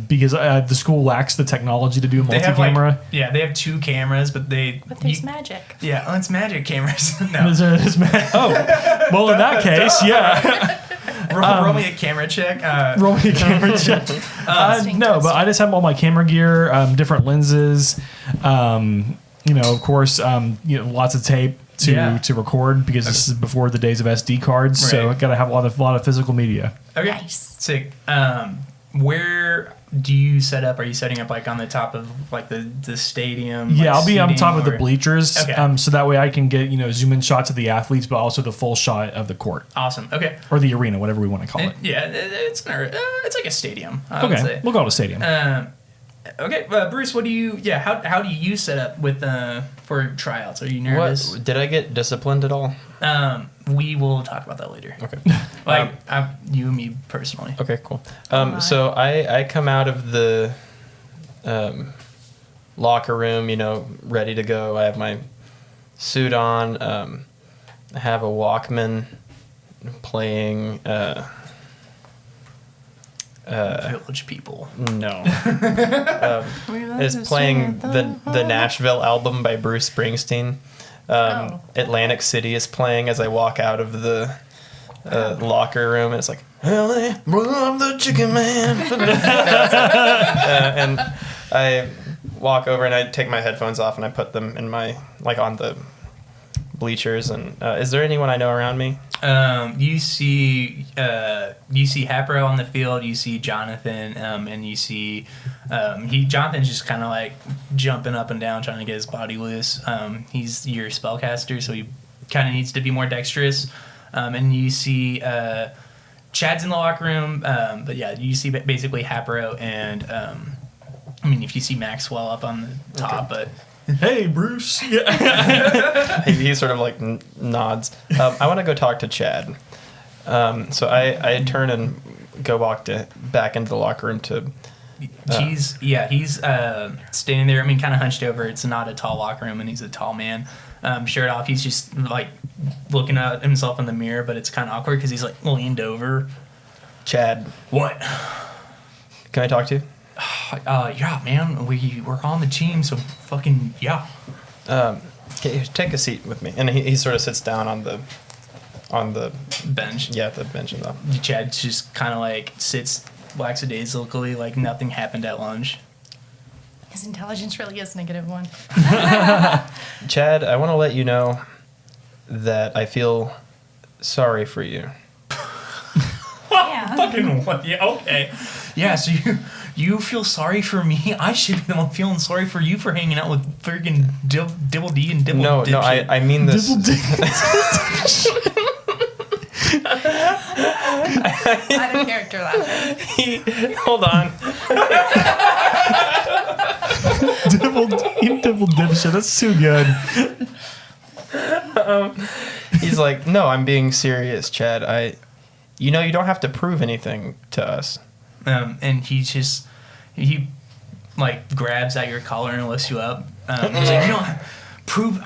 because the school lacks the technology to do They have multi-camera. they have 2 cameras, but There's magic. Yeah, it's magic cameras. No. Well, in that case, yeah. Roll me a camera check. Roll me a camera check. No, but I just have all my camera gear, different lenses, of course, lots of tape to record because this is before the days of SD cards. Right. So I got to have a lot of physical media. Okay. Nice. Sick. Where do you set up? Are you setting up like on the top of like the stadium? Yeah, like, I'll be on seating, top of the or- bleachers, Okay. so that way I can get zoom in shots of the athletes, but also the full shot of the court Awesome. Okay. or the arena, whatever we want to call it. Yeah, it's like a stadium. I would Okay, say. we'll call it a stadium. Okay, Bruce. What do you? Yeah. How do you set up with for tryouts? Are you nervous? What did I get disciplined at all? We will talk about that later. Okay. Like you and me personally. Okay, cool. my. So I come out of the locker room, ready to go. I have my suit on. I have a Walkman playing. Village people. No. It's playing the Nashville album by Bruce Springsteen. Atlantic City is playing as I walk out of the locker room, and it's like, LA, I'm the chicken man. And I walk over and I take my headphones off and I put them in my, on the bleachers. And is there anyone I know around me? You see Hapro on the field. You see Jonathan, and you see Jonathan's just kind of like jumping up and down, trying to get his body loose. He's your spellcaster, so he kind of needs to be more dexterous. And you see Chad's in the locker room, but yeah, you see basically Hapro and if you see Maxwell up on the top, but. Hey, Bruce. Yeah. He sort of like nods. I want to go talk to Chad. So I turn and go back into the locker room to. He's standing there. Kind of hunched over. It's not a tall locker room, and he's a tall man. Shirt off. He's just like looking at himself in the mirror, but it's kind of awkward because he's like leaned over. Chad, What? can I talk to you? Yeah, man. We're on the team, so fucking yeah. Okay, take a seat with me. And he sort of sits down on the Bench. the bench in the. Chad just kind of like sits lackadaisically, like nothing happened at lunch. His intelligence really is -1. Chad, I want to let you know that I feel sorry for you. Yeah. Fucking what? Yeah, okay. Yeah, so you feel sorry for me? I should be the one feeling sorry for you for hanging out with friggin' Dibble D and Dibble No, Dipshit. I mean this. Out of character laughing. Hold on. Dibble dipshit. That's too good. He's like, no, I'm being serious, Chad. You don't have to prove anything to us. And he like grabs at your collar and lifts you up. He's like,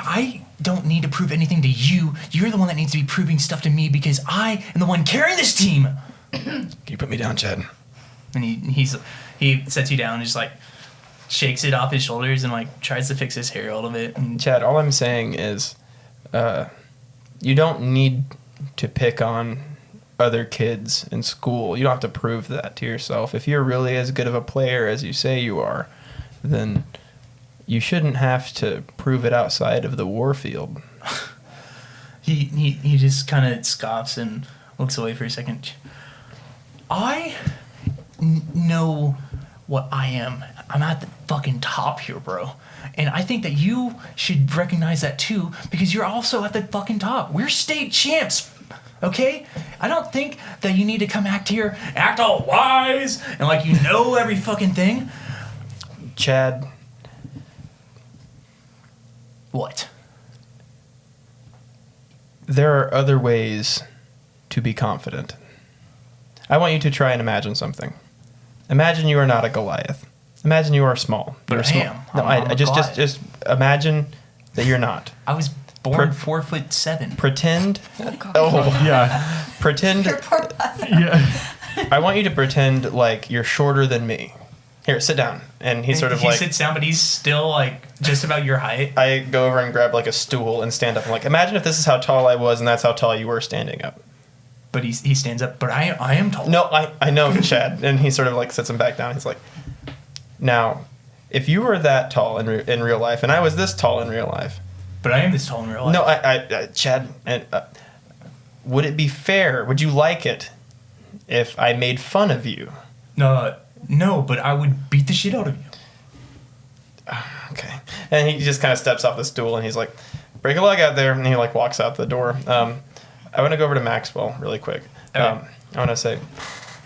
I don't need to prove anything to you. You're the one that needs to be proving stuff to me because I am the one carrying this team. Can you put me down, Chad? And he sets you down and just like shakes it off his shoulders and like tries to fix his hair a little bit. And Chad, all I'm saying is, you don't need to pick on other kids in school. You don't have to prove that to yourself. If you're really as good of a player as you say you are, then you shouldn't have to prove it outside of the war field. he just kind of scoffs and looks away for a second. I know what I am. I'm at the fucking top here, bro. And I think that you should recognize that too, because you're also at the fucking top. We're state champs, okay? I don't think that you need to come act all wise and like you know every fucking thing. Chad, What? there are other ways to be confident. I want you to try and imagine something. Imagine you are not a Goliath. Imagine you are small. But You're I small. am. No, I'm a god. just imagine that you're not. I was born 4'7". Pretend. Yeah. Pretend. Your poor bastard. Yeah. I want you to pretend like you're shorter than me. Here, sit down. And he sort of he like. sits down, but he's still like just about your height. I go over and grab like a stool and stand up. I'm like, imagine if this is how tall I was and that's how tall you were standing up. But he stands up. But I am tall. No, I know, Chad. And he sort of like sits him back down. He's like, now, if you were that tall in real life and I was this tall in real life. But I am this tall in real life. No, I Chad, and would it be fair? Would you like it if I made fun of you? No, but I would beat the shit out of you. Okay. And he just kind of steps off the stool and he's like, break a leg out there. And he like walks out the door. I want to go over to Maxwell really quick. Okay. I want to say,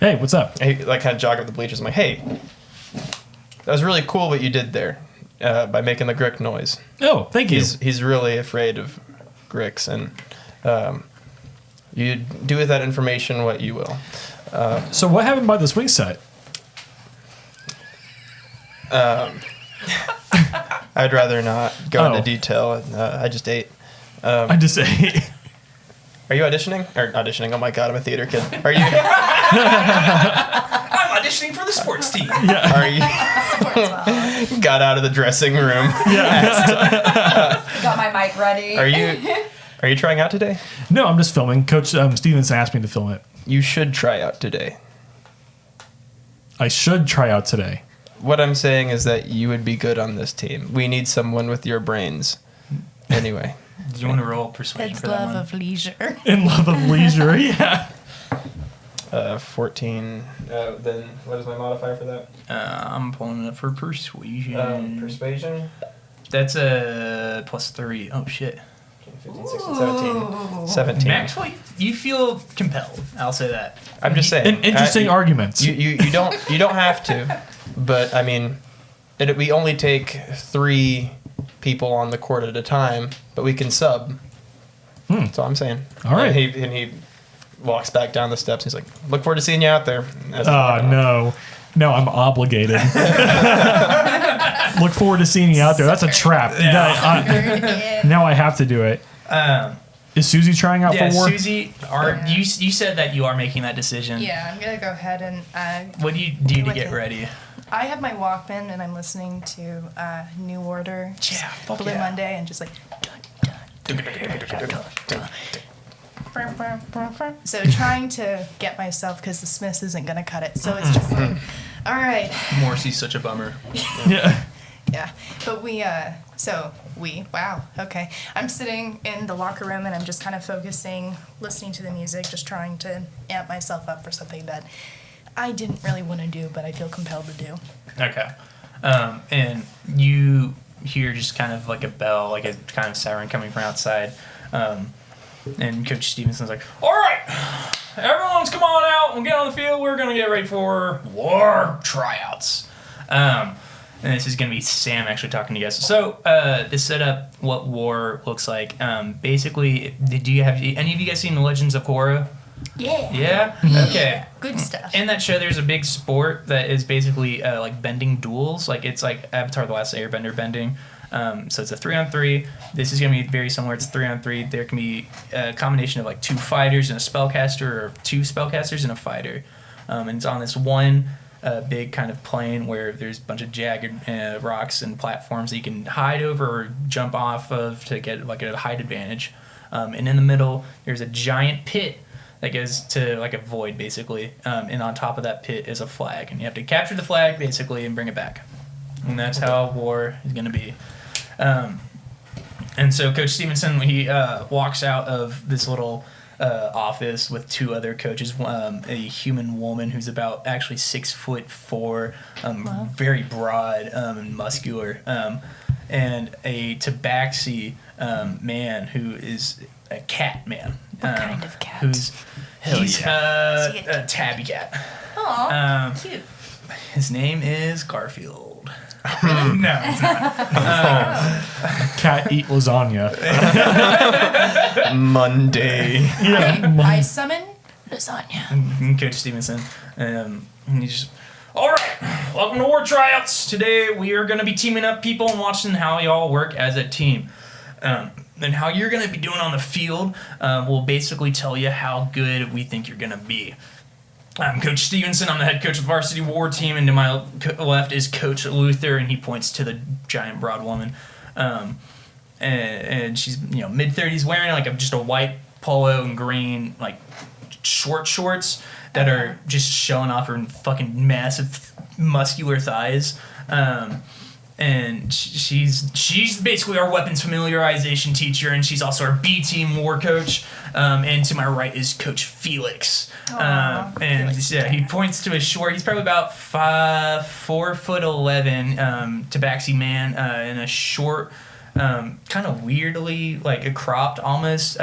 Hey, what's up? he like kind of jog up the bleachers. I'm like, hey, that was really cool what you did there by making the grick noise. Oh, thank you. He's really afraid of gricks, and you do with that information what you will. So what happened by the swing set? I'd rather not go Oh. into detail. I just ate. I just say. Are you auditioning? Or auditioning? Oh my god, I'm a theater kid. Are you? I'm auditioning for the sports team. Are you? Got out of the dressing room. Got my mic ready. Are you trying out today? No, I'm just filming. Coach Stevenson asked me to film it. You should try out today. I should try out today. What I'm saying is that you would be good on this team. We need someone with your brains. Anyway. Do you want to roll persuasion His for that love one? of leisure. In love of leisure, yeah. 14. Then what is my modifier for that? I'm pulling it up for persuasion. Persuasion. That's a +3. Oh shit. 15, 16, 17. 17. Maxwell, you feel compelled. I'll say that. I'm just saying. And interesting arguments. You don't have to, but I mean, we only take 3 people on the court at a time, but we can sub. That's all I'm saying. All right. And he walks back down the steps. He's like, "Look forward to seeing you out there." No, I'm obligated. Look forward to seeing you out there. That's a trap. Now I have to do it. Is Susie trying out Yeah, for war? Susie, you said that you are making that decision. Yeah, I'm gonna go ahead and What do you do to with get it. ready? I have my Walkman and I'm listening to New Order, Yeah, fuck Blue yeah. Monday, and just like. So trying to get myself because the Smiths isn't gonna cut it. So it's just like, all right, Morrissey's such a bummer. Yeah. yeah. But wow, okay. I'm sitting in the locker room and I'm just kind of focusing, listening to the music, just trying to amp myself up for something that I didn't really want to do, but I feel compelled to do. Okay. And you hear just kind of like a bell, like a kind of siren coming from outside. And Coach Stevenson's like, all right, everyone's come on out and get on the field. We're going to get ready for war tryouts. And this is going to be Sam actually talking to you guys. So to set up what war looks like, basically, have any of you guys seen The Legends of Korra? Yeah. Yeah? Okay. Good stuff. In that show, there's a big sport that is basically like bending duels. Like it's like Avatar: The Last Airbender bending. So it's a 3-on-3. This is going to be very similar. It's 3-on-3. There can be a combination of like 2 fighters and a spellcaster, or 2 spellcasters and a fighter. And it's on this one big kind of plane where there's a bunch of jagged rocks and platforms that you can hide over or jump off of to get like a height advantage. And in the middle, there's a giant pit that goes to like a void basically, and on top of that pit is a flag, and you have to capture the flag basically and bring it back, and that's how war is going to be. And so Coach Stevenson, he walks out of this little office with 2 other coaches, a human woman who's about actually 6'4", very broad and muscular, and a tabaxi man who is a cat man. What kind of cat? He's Is he a a tabby cat. Aw, cute. His name is Garfield. No, it's not. Cat eat lasagna. Monday. I summon lasagna. Coach Stevenson. And he just, all right, Welcome to War Tryouts. Today we are going to be teaming up people and watching how y'all work as a team. And how you're going to be doing on the field will basically tell you how good we think you're going to be. I'm Coach Stevenson. I'm the head coach of the varsity war team, and to my left is Coach Luther, and he points to the giant broad woman. And she's mid-30s, wearing like just a white polo and green like shorts that are just showing off her fucking massive muscular thighs. And she's basically our weapons familiarization teacher, and she's also our B team war coach. And to my right is Coach Felix. Felix. Yeah, he points to his short. He's probably about 4'11", tabaxi man in a short, kind of weirdly like a cropped almost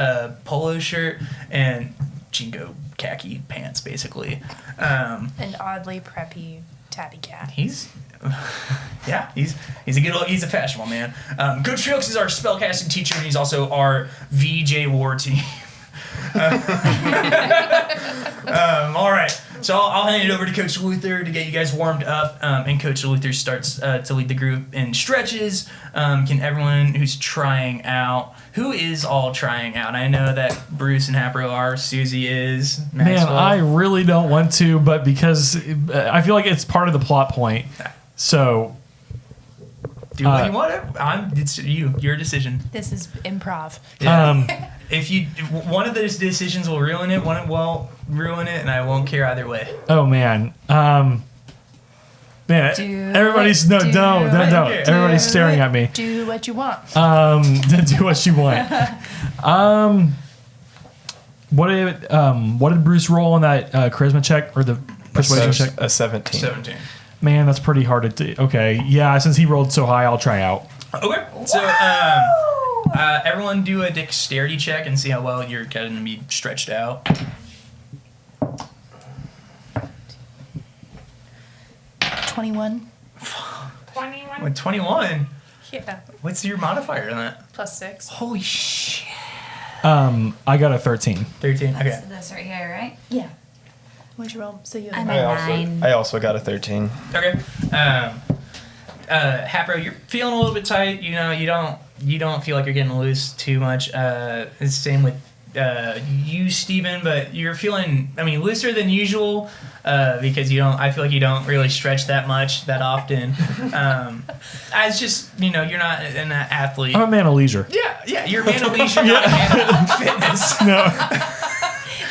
polo shirt and Jingo khaki pants, basically. An oddly preppy tabby cat. He's a fashionable man. Coach Felix is our spellcasting teacher, and he's also our VJ war team. All right, so I'll hand it over to Coach Luther to get you guys warmed up, and Coach Luther starts to lead the group in stretches. Can everyone who is all trying out? I know that Bruce and Hapro are, Susie is, Maxwell. Man, I really don't want to, but because I feel like it's part of the plot point. So do what you want. It's your decision. This is improv. Yeah. If one of those decisions will ruin it, one won't ruin it, and I won't care either way. Oh man, everybody's don't. Everybody's staring at me. Do what you want. Do what you want. What did Bruce roll on that charisma check or the persuasion check? A 17. 17. Man, that's pretty hard to do. Okay, yeah, since he rolled so high, I'll try out. Okay, so everyone do a dexterity check and see how well you're going to be stretched out. 21. 21? Yeah. What's your modifier on that? +6. Holy shit. I got a 13. 13, okay. That's this right here, right? Yeah. What'd you roll? So you have I'm at 9. I also got a 13. Okay. Hapro, you're feeling a little bit tight. You don't feel like you're getting loose too much. It's the same with you, Steven, but you're feeling, looser than usual because I feel like you don't really stretch that much that often. It's just, you're not an athlete. I'm a man of leisure. Yeah, you're a man of leisure, not a man of fitness. No.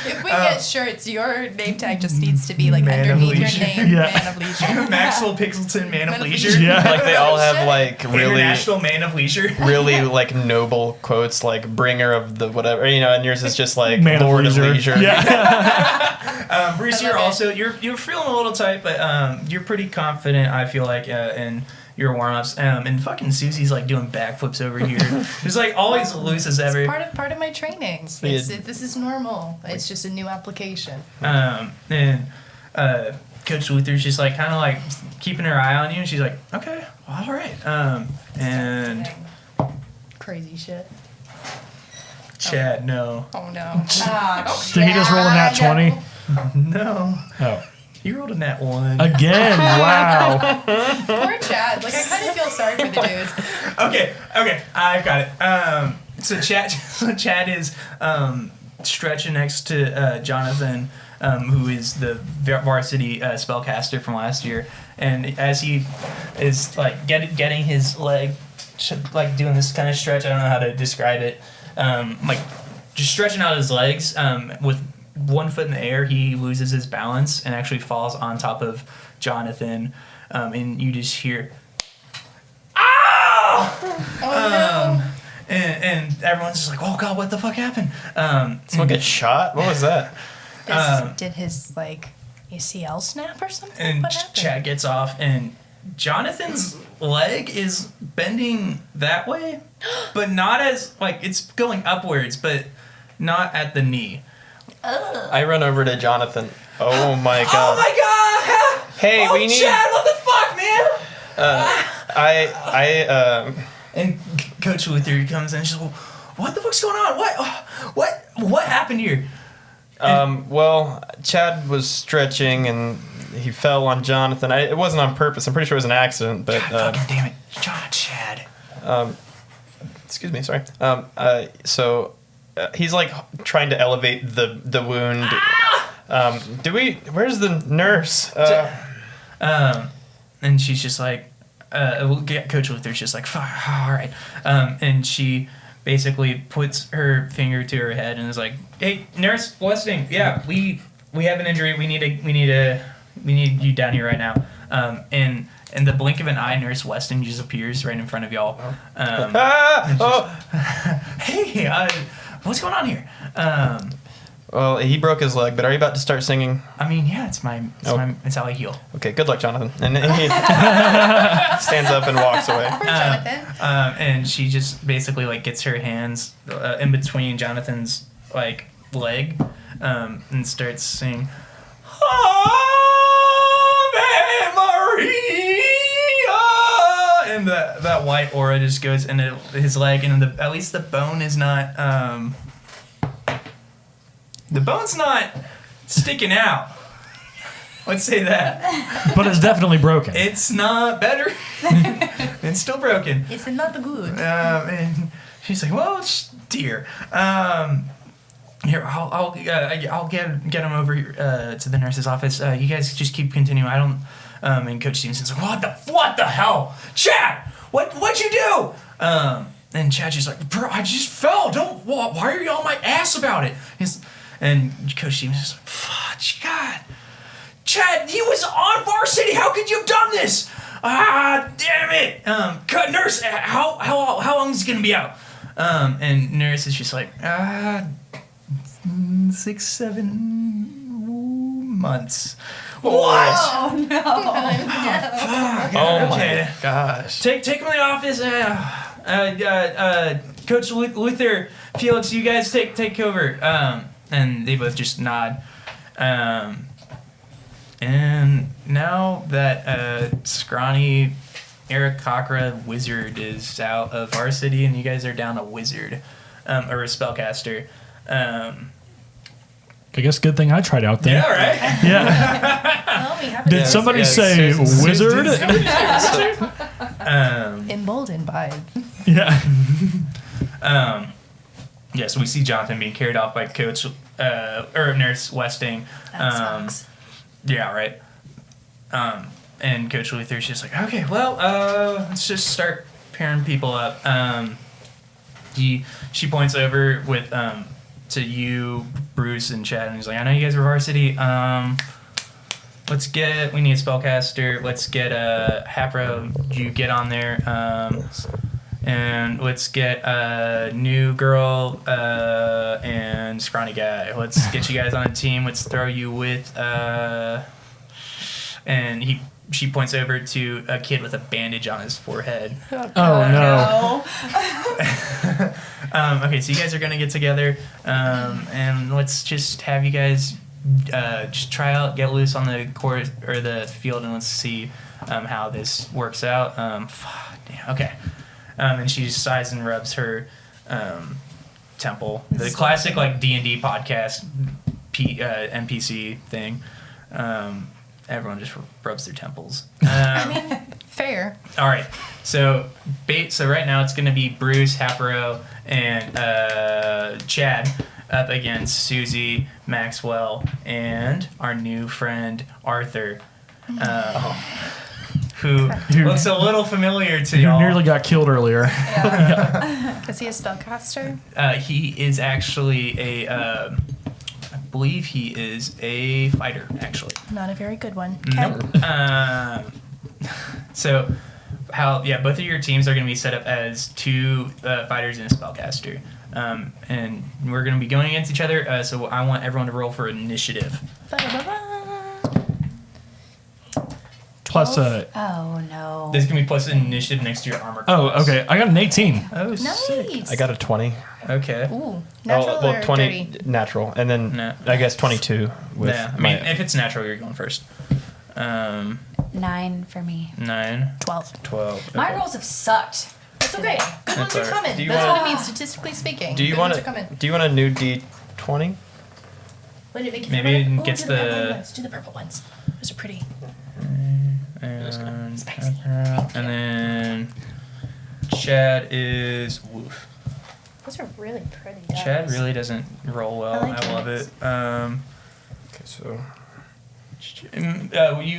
If we get shirts, your name tag just needs to be like Man of underneath your leisure. name, Yeah. Man of Leisure. Maxwell Pixelton, Man of Man of Leisure. Leisure. Yeah. Like they all have like really, International Man of Leisure. really like noble quotes, like bringer of the whatever, and yours is just like Man Lord of leisure. Yeah. Bruce, I love you're feeling a little tight, but you're pretty confident. I feel like in your warm-ups, and fucking Susie's like doing backflips over here. It's like always loose as ever. It's part of my training. This is normal. It's just a new application. And Coach Luther's just like kind of like keeping her eye on you, and she's like, okay, well, all right. And Crazy shit. Chad, no. Oh no. Did he just roll a nat 20? No. Oh. He rolled a nat 1. Again, wow. Poor Chad. Like I kind of feel sorry for the dude. Okay, I've got it. So Chad is stretching next to Jonathan, who is the varsity spellcaster from last year, and as he is like getting his leg, like doing this kind of stretch, I don't know how to describe it, like just stretching out his legs with one foot in the air, he loses his balance and actually falls on top of Jonathan, and you just hear, "Ah!" Oh no. And everyone's just like, "Oh God, what the fuck happened?" Someone get shot? What was that? Did his ACL snap or something? And What happened? Chad gets off, and Jonathan's leg is bending that way, but not as it's going upwards, but not at the knee. I run over to Jonathan. Oh my god. Oh my God! Hey, oh, we need. Chad, what the fuck, man? And Coach Luther comes in and she's like, "What the fuck's going on? What happened here?" Well, Chad was stretching and he fell on Jonathan. It wasn't on purpose. I'm pretty sure it was an accident, but fucking damn it, Chad. excuse me, sorry. So he's like trying to elevate the wound. Where's the nurse? And she's just like, Coach Luther's just like, fuck, all right. And she basically puts her finger to her head and is like, hey, Nurse Westing, yeah, we have an injury. We need you down here right now. And in the blink of an eye, Nurse Weston just appears right in front of y'all. Hey, what's going on here? Well, he broke his leg, but are you about to start singing? I mean, yeah, it's how I heal. Okay, good luck, Jonathan. And he stands up and walks away. Jonathan. And she just basically like gets her hands in between Jonathan's like leg, and starts singing, Ave Maria, and that white aura just goes into his leg, and at least the bone is not the bone's not sticking out. Let's say that. But it's definitely broken. It's not better. It's still broken. It's not good. And she's like, well, dear. Here, I'll get him over here to the nurse's office. You guys just keep continuing. I don't. And Coach Stevenson's like, what the hell, Chad? What'd you do? And Chad's just like, bro, I just fell. Why are you on my ass about it? And Coach Stevenson's like, fuck, God, Chad, he was on varsity. How could you have done this? Damn it. Nurse, how long is he gonna be out? And Nurse is just like, 6-7 months. What? Oh no! Oh Okay. my gosh. Take him to the office. Coach Luther, Felix, you guys take over. And they both just nod. And now that scrawny Eric Cochra wizard is out of varsity and you guys are down a wizard, or a spellcaster. I guess good thing I tried out there. Yeah, right? Yeah. Well, we have a Did somebody say Susan- wizard? emboldened by. Yeah. Yeah, so we see Jonathan being carried off by Coach or Nurse Westing. That sucks. Yeah, right. And Coach Luther's just like, okay, well, let's just start pairing people up. She points over with to you, Bruce, and Chad, and he's like, I know you guys are varsity. We need a spellcaster. Let's get Hapro. You get on there. And let's get a new girl and scrawny guy. Let's get you guys on a team. Let's throw you with and she points over to a kid with a bandage on his forehead. Oh no. Okay, so you guys are gonna get together, and let's just have you guys just try out, get loose on the court or the field, and let's see how this works out. Okay. And she sighs and rubs her temple. The classic like D&D podcast NPC thing. Everyone just rubs their temples. I mean, fair. All right. So right now it's going to be Bruce, Hapro, and Chad up against Susie, Maxwell, and our new friend Arthur. Who looks a little familiar to y'all. You nearly got killed earlier. Is he a spellcaster? He is actually I believe he is a fighter, actually. Not a very good one. Nope. So, both of your teams are going to be set up as two fighters and a spellcaster. And we're going to be going against each other, so I want everyone to roll for initiative. Ba-da-ba-ba. Plus, Oh no! This is going to be plus initiative next to your armor class. oh, okay. I got an 18. Oh, sick. Nice. I got a 20. Okay. Ooh, natural or 20 30? natural, and then No. I guess 22 with Yeah, I mean, if it's natural, you're going first. 9 for me. 9, 12. 12. My okay. rolls have sucked. It's okay. Good ones are all right. coming. Do you That's want- what it means statistically speaking. Do you Good want ones are coming. a new D20? What did it make you Maybe feel it gets do the purple the- ones. Do the purple ones. Those are pretty. And, Spicy. and then Chad is woof. Those are really pretty. Guys. Chad really doesn't roll well. I like I love those. it. Okay, so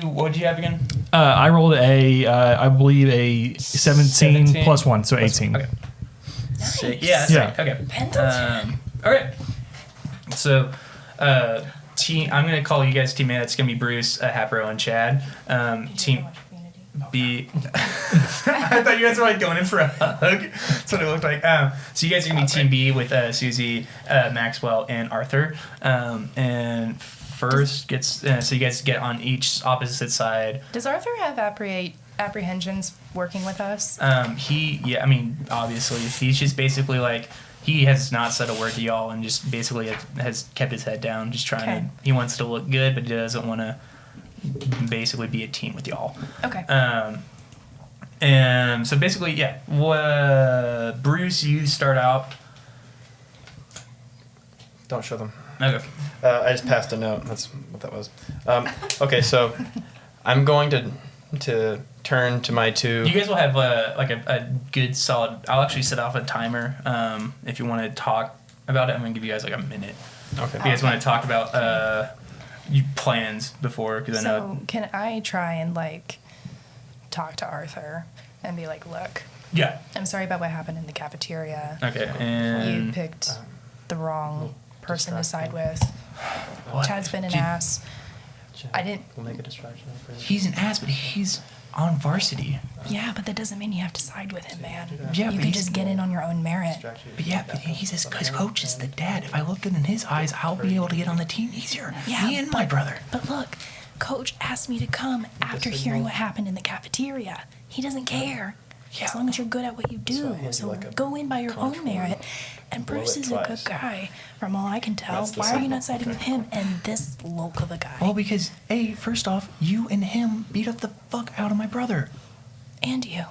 What'd you have again? I rolled I believe a 17 plus 1, so 18. Okay. Nice. Yeah. That's Yeah. right. Okay. Pendleton. Okay. So, team. I'm gonna call you guys teammates. It's gonna be Bruce, Hapro, and Chad. Team B. I thought you guys were like going in for a hug. That's what it looked like. So you guys are gonna be Team B with Susie, Maxwell, and Arthur. And first gets so you guys get on each opposite side. Does Arthur have apprehensions working with us? I mean, obviously, he's just basically like, he has not said a word to y'all and just basically has kept his head down, just trying Okay. he wants to look good, but he doesn't want to basically be a team with y'all. Okay. And so basically, yeah, Bruce, you start out. don't show them. Okay. I just passed a note. That's what that was. Okay, so I'm going to turn to my two. You guys will have like a good solid. I'll actually set off a timer. If you want to talk about it, I'm gonna give you guys like a minute. Okay. If you guys want to talk about plans before, because I know. So can I try and like talk to Arthur and be like, look, Yeah. I'm sorry about what happened in the cafeteria. Okay. You And picked the wrong person to side with. What? Chad's been an Dude, ass. I didn't. We'll make a distraction. He's an ass, but he's on varsity. Yeah, but that doesn't mean you have to side with him, man. Yeah, you but can he's- just get in on your own merit. But yeah, but he's his coach is the dad. If I look good in his eyes, I'll be able to get on the team easier. Yeah, Me and my brother. But look, Coach asked me to come after hearing what happened in the cafeteria. He doesn't care. Yeah. As long as you're good at what you why I do. hand you So like a go in by your own controller. merit. And Blow Bruce it is a good twice. guy, from all I can tell. That's the Why are you symbol. not siding with him and this local of a guy? Well, because first off, you and him beat up the fuck out of my brother. And you.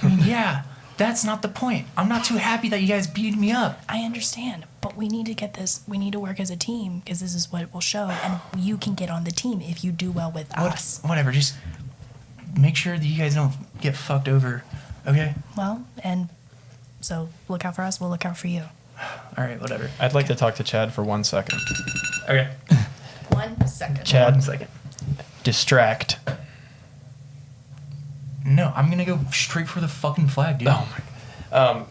I mean, yeah, that's not the point. I'm not too happy that you guys beat me up. I understand, but we need to get this. We need to work as a team because this is what it will show. And you can get on the team if you do well with us. Whatever, just make sure that you guys don't get fucked over. Okay? Well, and so look out for us. We'll look out for you. All right, whatever. I'd like to talk to Chad for 1 second. Okay. 1 second. Chad. 1 second. Distract. No, I'm gonna go straight for the fucking flag, dude. Oh my.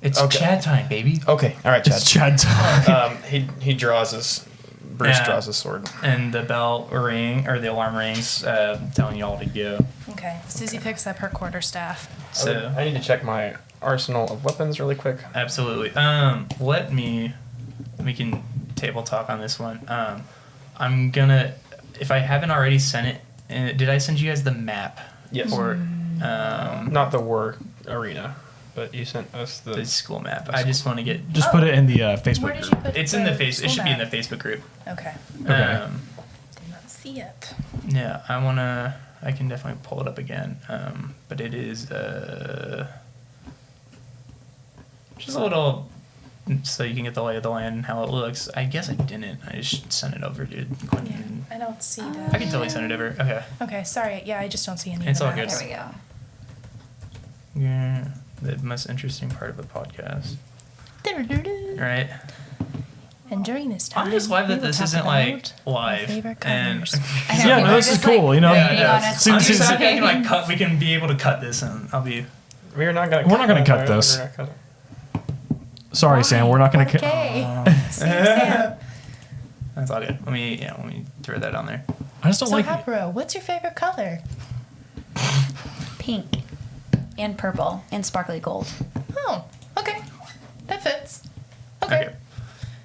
It's okay. Chad time, baby. Okay. All right, Chad. It's Chad time. He draws his. Bruce Yeah. draws his sword. And the bell ring, or the alarm rings, telling y'all to go. Okay. Susie picks up her quarterstaff. So, I need to check my arsenal of weapons really quick. absolutely. We can table talk on this one. I'm gonna, if I haven't already sent it, did I send you guys the map? Yes. Or, Not the war arena, but you sent us the school map. I just want to get, Just put it in the Facebook Where did you group. put it's in the face, it school should be in the map? Facebook group. Okay. Okay. Did not see it. Yeah, I can definitely pull it up again. But it is just a little, so you can get the lay of the land and how it looks. I guess I didn't. I just sent it over, dude. Yeah, Quentin. I don't see I that. can totally send it over. Okay. Okay, sorry. Yeah, I just don't see any. It's of all the good. maps. There we go. Yeah, the most interesting part of a podcast, Do-do-do-do. right? And during this time, I'm just glad we that will this talk isn't like about our live favorite and. colors. I know, Yeah, we no, were this is just, like, cool. You know, Yeah, waiting yeah. on us Soon- I'm to just soon- happy I can say- like cut. We can be able to cut this, and I'll be. We're not gonna. We're not gonna cut this. We're not gonna cut it. Sorry, Sam. We're not going to. Okay. Sam. That's all good. Let me throw that on there. I just don't So, like. Hapro, what's your favorite color? Pink and purple and sparkly gold. Oh, okay. That fits. Okay. Okay.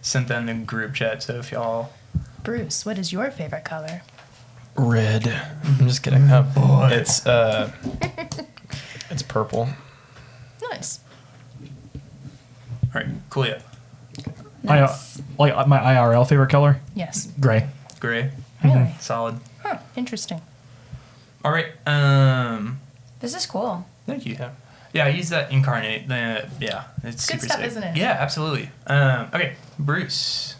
Sent that in the group chat, so if y'all. Bruce, what is your favorite color? Red. I'm just kidding. It's it's purple. Nice. All right, cool. Yeah. Nice. Like my IRL favorite color? Yes. Gray. Gray. Really? Solid. Huh. Interesting. All right. This is cool. Thank you. Yeah. Yeah, I use that incarnate. Yeah, it's Good super stuff, sick. isn't it? Yeah, absolutely. Okay, Bruce.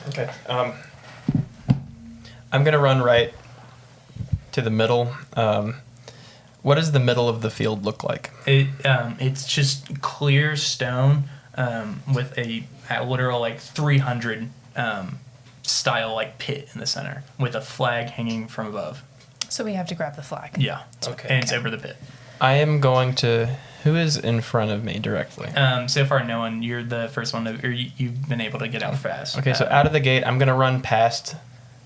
Okay. I'm gonna run right to the middle. What does the middle of the field look like? It's just clear stone with a literal like 300 style like pit in the center with a flag hanging from above. So we have to grab the flag. Yeah. Okay. And it's over the pit. I am going to. Who is in front of me directly? So far, no one. You're the first one, or you've been able to get out fast. Okay, so out of the gate, I'm gonna run past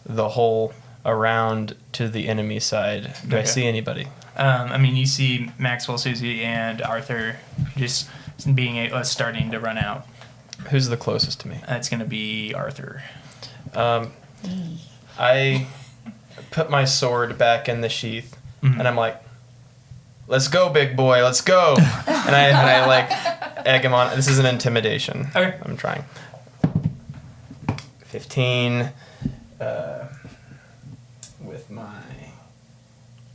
the hole around to the enemy side. Do I Okay. see anybody? I mean, you see Maxwell, Susie, and Arthur just starting to run out. Who's the closest to me? It's going to be Arthur. I put my sword back in the sheath, and I'm like, "Let's go, big boy, let's go!" and I like egg him on. This is an intimidation. Okay. I'm trying. 15. With my.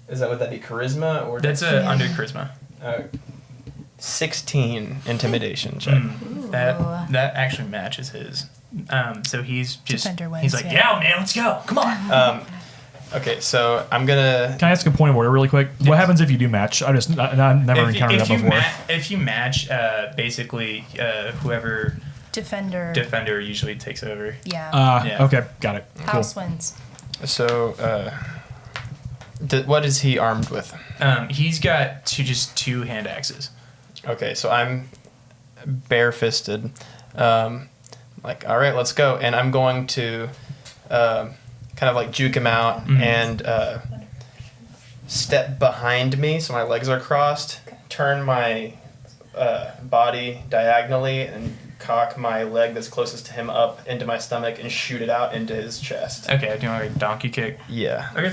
Would that be charisma or? That's under charisma. 16 intimidation check. That actually matches his. So he's just Defender wins, he's like, yeah. yeah, man, let's go, come on. Okay, so I'm gonna. Can I ask a point of order really quick? What happens if you do match? I've never encountered that before. If you match, basically, whoever Defender. usually takes over. Yeah. Yeah. Okay, got it. Cool. House wins. So, what is he armed with? He's got two hand axes. Okay, so I'm bare-fisted. Like, all right, let's go. And I'm going to kind of like juke him out and step behind me so my legs are crossed, turn my body diagonally and cock my leg that's closest to him up into my stomach and shoot it out into his chest. Okay, do you want a donkey kick? Yeah. Okay.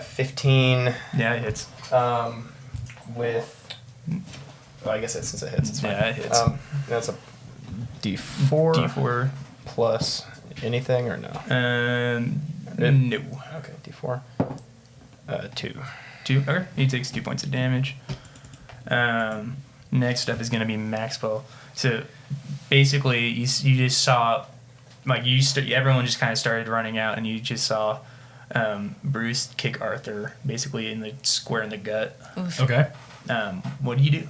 15 Yeah, it hits. with... I guess since it hits, it's fine. Yeah, it hits. That's a D4. D4. Plus anything or no? No. Okay, D4. 2. 2. Okay. He takes 2 points of damage. Next up is going to be Maxwell. So basically, you just saw, like everyone just kind of started running out, and you just saw Bruce kick Arthur basically in the square in the gut. Okay. What do you do?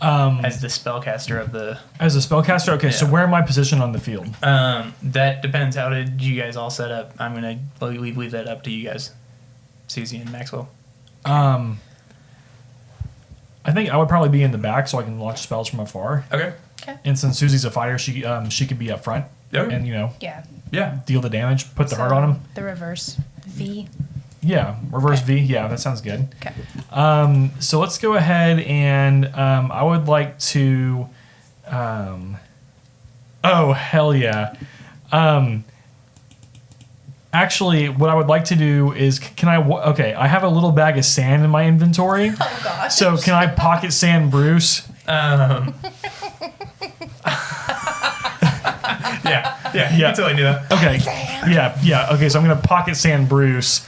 As the spellcaster of the... As a spellcaster? Okay, so Yeah. where am I positioned on the field? That depends. How did you guys all set up? I'm going to leave that up to you guys, Susie and Maxwell. I think I would probably be in the back so I can launch spells from afar. Okay. And since Susie's a fighter, she could be up front Okay. and, Yeah. Yeah. deal the damage, put the hurt on him. The reverse. V. Yeah, reverse V. Yeah, that sounds good. Okay. So let's go ahead and I would like to. Oh hell yeah! Actually, what I would like to do is, can I? Okay, I have a little bag of sand in my inventory. Oh gosh. So can I pocket sand Bruce? Yeah. You can totally do that. Okay. Yeah. Okay, so I'm gonna pocket sand Bruce.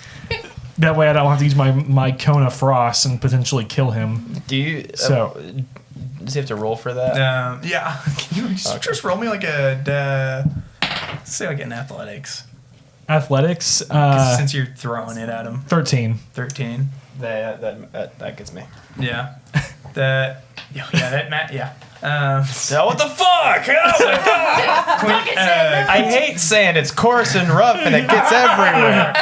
That way I don't have to use my cone of frost and potentially kill him. Do you... So- does he have to roll for that? Yeah. Can you just roll me like say like an athletics? Athletics. 'Cause since you're throwing it at him. 13. 13. That gets me. Yeah. That Matt. Yeah. What the fuck? I hate sand. It's coarse and rough, and it gets everywhere.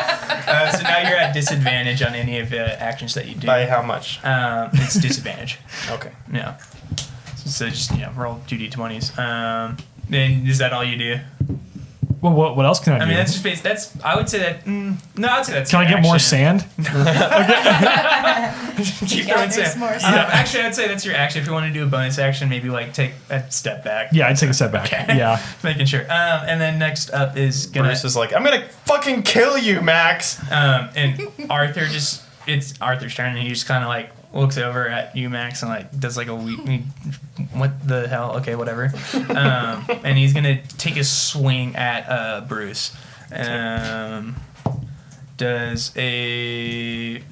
So now you're at disadvantage on any of the actions that you do. By how much? It's disadvantage. Okay. Yeah. So just roll 2d20s. Then is that all you do? Well, what else can I do? I mean, that's just I would say that. No, I'd say that's. Can I your get more action. sand? Keep Yeah, throwing there's sand. more sand. Actually, I'd say that's your action. If you want to do a bonus action, maybe like take a step back. Yeah, I'd take a step back. Okay. Yeah. Just making sure. And then next up is gonna. Bruce is like, I'm gonna fucking kill you, Max. And Arthur it's Arthur's turn, and he just kind of like looks over at you, Max, and like does like a what the hell? Okay, whatever. And he's gonna take a swing at Bruce. Does a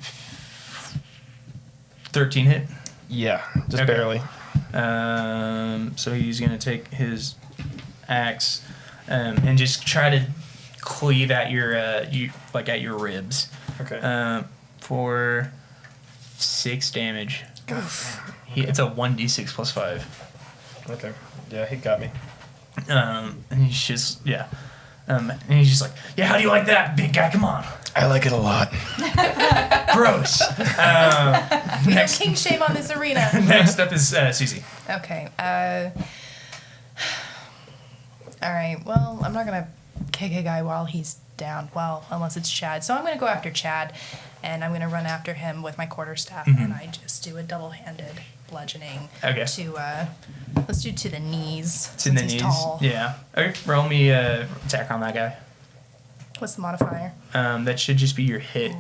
13 hit? Yeah, just Okay. barely. So he's gonna take his axe. and just try to cleave at your at your ribs. Okay. For 6 damage. It's a 1d6 plus 5. Okay. Yeah, he got me. And he's just and he's just like, yeah, how do you like that, big guy? Come on. I like it a lot. Gross. No king shame on this arena. Next up is Susie. Okay. All right. Well, I'm not gonna kick a guy while he's down. Well, unless it's Chad. So I'm gonna go after Chad, and I'm gonna run after him with my quarterstaff, and I just do a double-handed bludgeoning. Okay. To let's do to the knees. To since the he's knees. Tall. Yeah. Okay. Roll me attack on that guy. What's the modifier? That should just be your hit.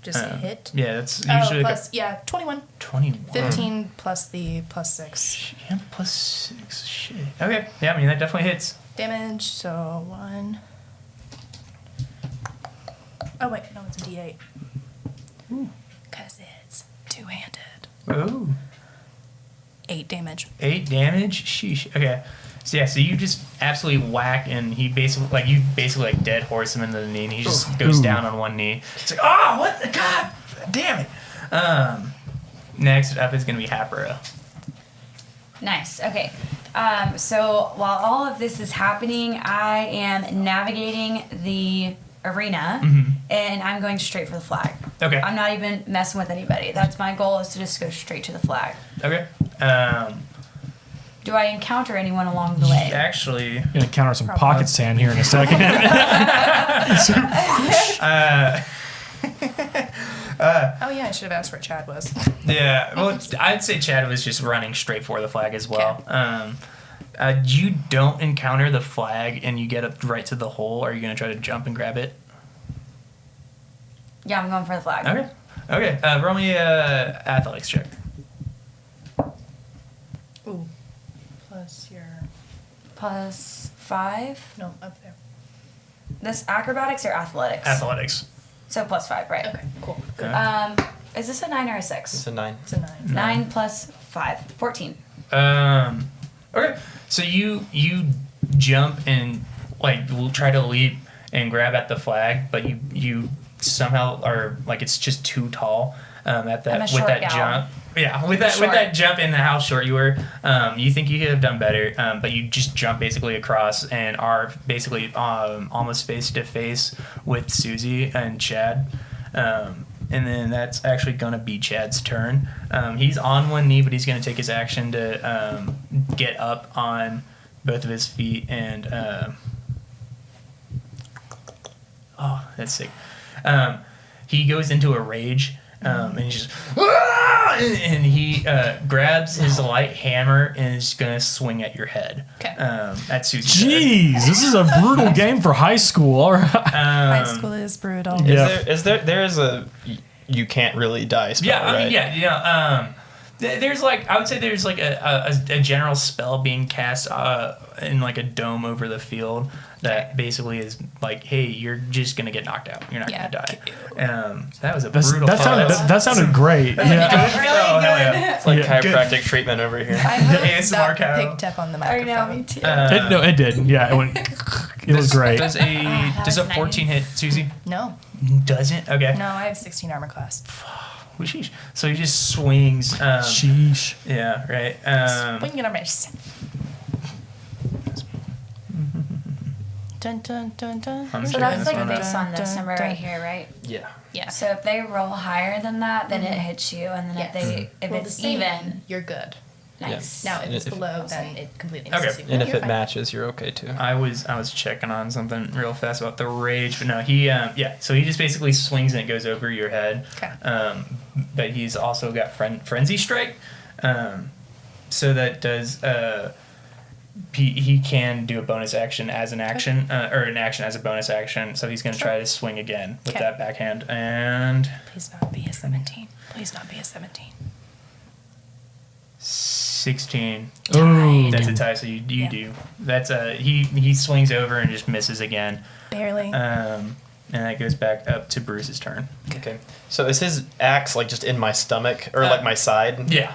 Just a hit. Yeah, that's usually plus 21. 21. 15 plus the plus 6 Yeah, plus 6. Shit. Okay. Yeah, I mean that definitely hits. damage. So 1. Oh wait, no, it's a D8. Cause it's two-handed. Ooh. 8 damage. 8 damage? Sheesh. Okay. So yeah, so you just absolutely whack, and he basically like dead horse him into the knee, and he just goes down on one knee. It's like, oh, what the god damn it. Next up is gonna be Hapro. Nice. Okay. So while all of this is happening, I am navigating the arena, and I'm going straight for the flag. Okay. I'm not even messing with anybody. That's my goal, is to just go straight to the flag. Okay. Do I encounter anyone along the way? Actually, You're gonna encounter some pocket sand here in a second. Oh yeah, I should have asked where Chad was. yeah. Well, I'd say Chad was just running straight for the flag as well. You don't encounter the flag, and you get up right to the hole. Are you gonna try to jump and grab it? Yeah, I'm going for the flag. Okay. Okay. Roll me athletics check. Ooh. Plus your Plus 5. no up there. This acrobatics or athletics? Athletics. So plus 5, right? Okay, cool. Is this a 9 or a 6? It's a 9. It's a 9. 9 plus 5. 14. Okay. So you jump and will try to leap and grab at the flag, but you somehow are it's just too tall at that I'm a with short that gal. jump. Yeah, with that jump and how short you were, you think you could have done better, but you just jump basically across and are basically almost face to face with Susie and Chad. And then that's actually gonna be Chad's turn. He's on one knee, but he's gonna take his action to get up on both of his feet and oh, that's sick. He goes into a rage. And he's just, and he grabs his light hammer and is gonna swing at your head. Okay. At Susie's head. Jeez, this is a brutal game for high school. All right. High school is brutal. Yeah. There is a you can't really die spell, Yeah, I right? mean, yeah. There's I would say there's a general spell being cast in a dome over the field that basically is hey, you're just gonna get knocked out. You're not gonna die. That was a brutal. That sounded great. Yeah. Oh, hell yeah. It's like chiropractic treatment over here. I hope ASMR that cow. picked up on the I microphone. know, me too. It did. Yeah, it went. It was great. Does a 14 hit Susie? No, Doesn't? Okay. no, I have 16 armor class. Sheesh. So he just swings. Sheesh. Yeah, right. Swinging a miss. Dun dun dun dun. I'm So sure that's that's one based on this number right here, right? Yeah. Yeah. So if they roll higher than that, then it hits you, and then Yes. if Roll it's the same, even, you're good. nice. Now, if it's If- below, then it completely Okay. misses you. And if You're it fine. matches, you're okay too. I was checking on something real fast about the rage, but no, he so he just basically swings and it goes over your head. Okay. But he's also got frenzy strike, so that does he can do a bonus action as an action or an action as a bonus action. So he's gonna try to swing again with Okay. that backhand and Please not be a 17. Please not be a 17. 16. Ooh. That's a tie. So you Yeah. do. That's he swings over and just misses again. Barely. And that goes back up to Bruce's turn. Okay. So is his axe just in my stomach or Uh, my side? Yeah.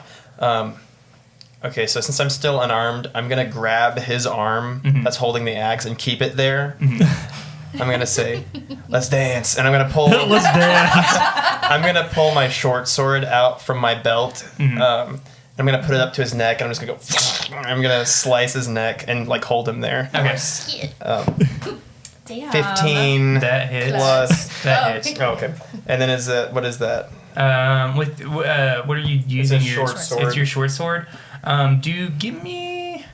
Okay, so since I'm still unarmed, I'm gonna grab his arm that's holding the axe and keep it there. I'm gonna say, "Let's dance," and I'm gonna pull. Let's dance. I'm gonna pull my short sword out from my belt. I'm gonna put it up to his neck, and I'm just gonna go. I'm gonna slice his neck and like hold him there. Okay. Damn. 15 That hits. plus. That hits. Oh, okay. And then what is that? What are you using? short sword. It's your short sword. Give me,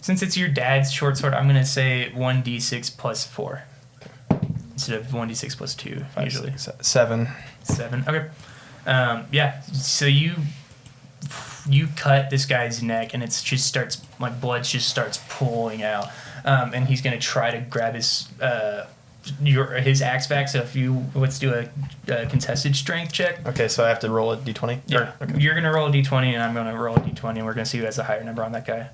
since it's your dad's short sword, I'm gonna say 1d6 plus 4 instead of 1d6 plus 2 usually. 7. 7. Okay. Yeah. So you cut this guy's neck, and it's just starts like blood just starts pooling out, and he's gonna try to grab his axe back. So let's do a contested strength check. Okay, so I have to roll a d20? Yeah. Okay. You're gonna roll a d20, and I'm gonna roll a d20, and we're gonna see who has a higher number on that guy.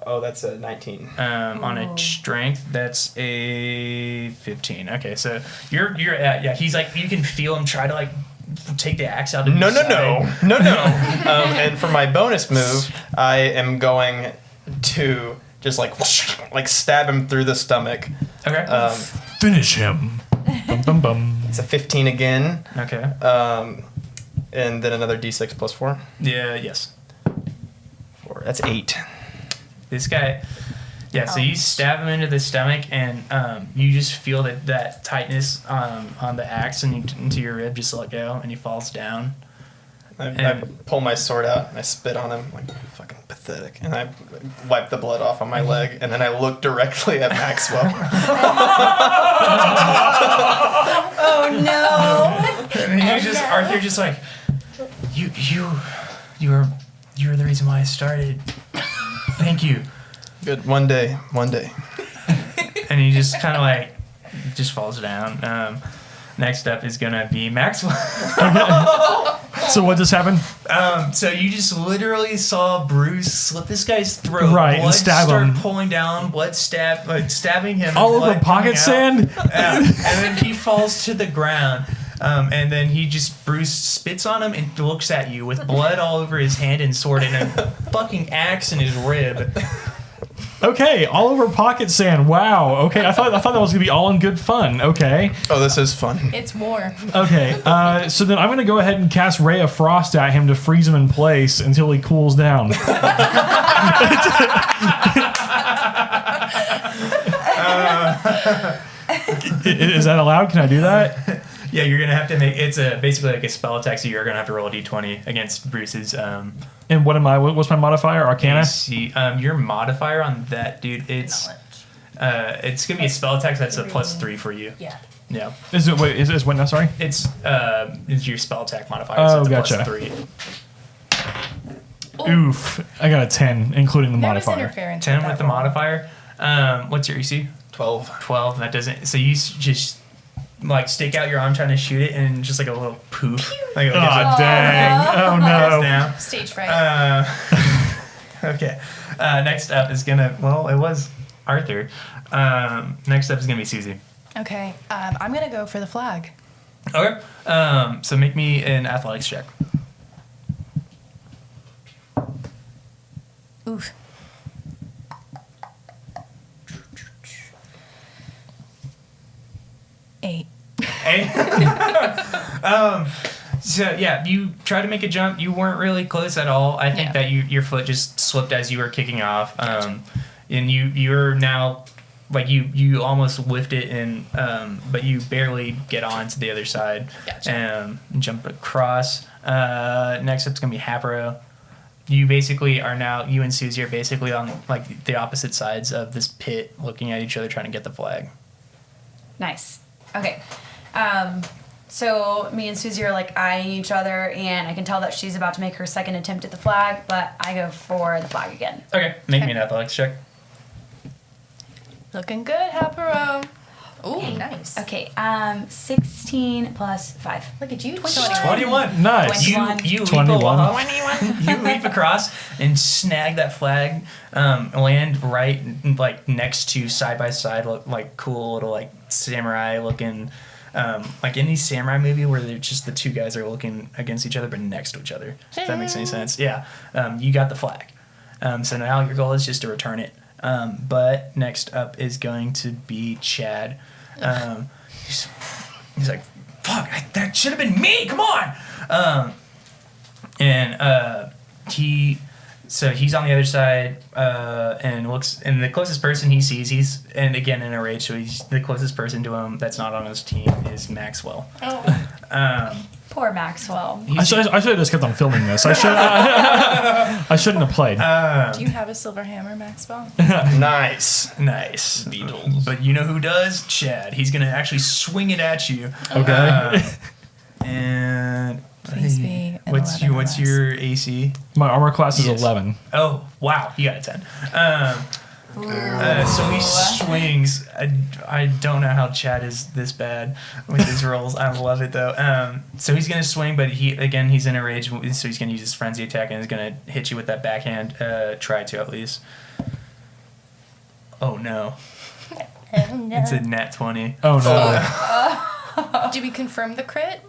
That's a 19. On a strength, that's a 15. Okay, so you're at, yeah. He's like, you can feel him try to like take the axe out of No. his side. And for my bonus move, I am going to just like stab him through the stomach. Okay. Finish him. Bum, bum, bum. It's a 15 again. Okay. And then another d6 plus 4. Yeah. Yes. 4. That's 8. This guy. Yeah. So you stab him into the stomach, and you just feel that tightness on the axe and into your rib just let go, and he falls down. I pull my sword out and I spit on him like fucking pathetic, and I wipe the blood off on my leg, and then I look directly at Maxwell. Oh no! And Arthur just like, you were the reason why I started. Thank you. Good. One day. And he just kind of like just falls down. Next up is gonna be Maxwell. So what just happened? So you just literally saw Bruce slit this guy's throat, Right, blood and stab start him. pulling down, stabbing him, All over blood pocket coming out. sand? And then he falls to the ground. And then Bruce spits on him and looks at you with blood all over his hand and sword and a fucking axe in his rib. Okay, all over pocket sand. Wow. Okay, I thought that was gonna be all in good fun. Okay. Oh, this is fun. It's war. Okay. So then I'm gonna go ahead and cast Ray of Frost at him to freeze him in place until he cools down. Is that allowed? Can I do that? Yeah, you're gonna have to make basically like a spell attack, so you're gonna have to roll a d20 against Bruce's. And what's my modifier? Arcana? AC. Your modifier on that dude, it's gonna be a spell attack. So that's a +3 for you. Yeah. Yeah. Is what now? Sorry. It's your spell attack modifier. Oh, so it's a gotcha. +3. Oof. I got a 10, including the There was modifier. interference. 10 that with the roll. modifier. What's your AC? 12. 12. That doesn't. So you just like stick out your arm trying to shoot it, and just like a little poof. Like it Oh, dang. Oh, goes no. down. Stage fright. Okay. Next up is gonna. Well, it was Arthur. Next up is gonna be Susie. Okay. I'm gonna go for the flag. Okay. So make me an athletics check. Oof. Eight. So yeah, you tried to make a jump. You weren't really close at all. I think Yeah. that your foot just slipped as you were kicking off. And you're now like you almost whiffed it, and but you barely get on to the other side. Gotcha. And jump across. Next up's gonna be Hapro. You basically are now, you and Susie are basically on like the opposite sides of this pit, looking at each other, trying to get the flag. Nice. Okay. So me and Susie are like eyeing each other, and I can tell that she's about to make her second attempt at the flag, but I go for the flag again. Okay, make me an athletics check. Looking good, Haparo. Ooh, nice. Okay. 16 plus 5. Look at you. 21. Nice. 21. You leap 21. you leap across and snag that flag, land right like next to side by side, like cool little like samurai looking, like any samurai movie where they're just the two guys are looking against each other but next to each other. If that makes any sense. Yeah. You got the flag. So now your goal is just to return it. But next up is going to be Chad. He's like, fuck, that should have been me, come on! He's on the other side, and the closest person he sees, he's in a rage, so he's the closest person to him that's not on his team is Maxwell. Oh. Poor Maxwell. I should have just kept on filming this. I shouldn't have played. Do you have a silver hammer, Maxwell? Nice. Beatles. But you know who does? Chad. He's going to actually swing it at you. Okay. And Please be an what's 11 or your AC? My armor class is Yes. 11. Oh, wow. You got a 10. So he swings. I don't know how Chad is this bad with his rolls. I love it, though. So he's going to swing, but he's in a rage, so he's going to use his frenzy attack and he's going to hit you with that backhand. Try to, at least. Oh, no. Oh, no. It's a nat 20. Oh no. Did we confirm the crit?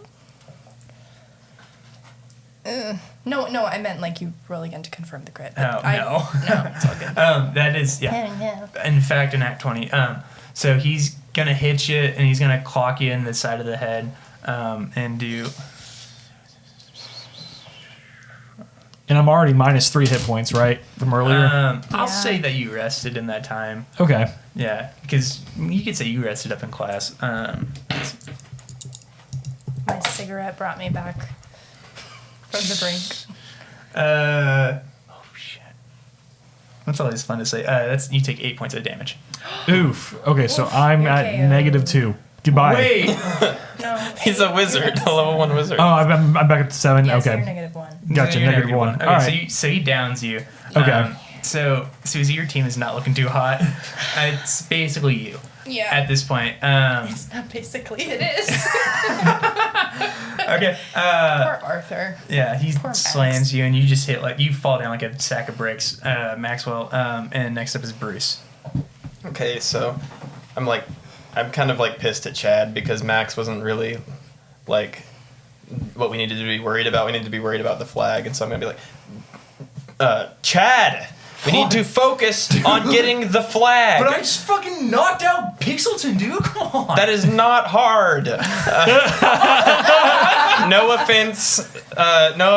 No, I meant like you roll again to confirm the crit. Oh, no. No, it's all good. That is, yeah. Oh, no. In fact, an act 20. So he's going to hit you, and he's going to clock you in the side of the head and do... And I'm already -3 hit points, right? From earlier? I'll Yeah. say that you rested in that time. Okay. Yeah, because you could say you rested up in class. My cigarette brought me back from the brink. Oh, shit. That's always fun to say. You take 8 points of damage. Oof. Okay, so I'm you're at KO'd. -2. Goodbye. Wait! No. He's a wizard, a level 1 wizard. Oh, I'm back at 7. Yes, okay. you're -1. Gotcha. You're -1. Okay, All right. so he downs you. Okay. So, Susie, your team is not looking too hot. It's basically you Yeah. at this point. It's not basically, it is. Okay. Poor Arthur. Yeah, he Poor Max. slams you, and you just you fall down like a sack of bricks, Maxwell. And next up is Bruce. Okay, so I'm kind of like pissed at Chad because Max wasn't really like what we needed to be worried about. We needed to be worried about the flag, and so I'm gonna be like, Chad, we need to focus on getting the flag. But I just fucking knocked out Pixelton, dude. Come on. That is not hard. No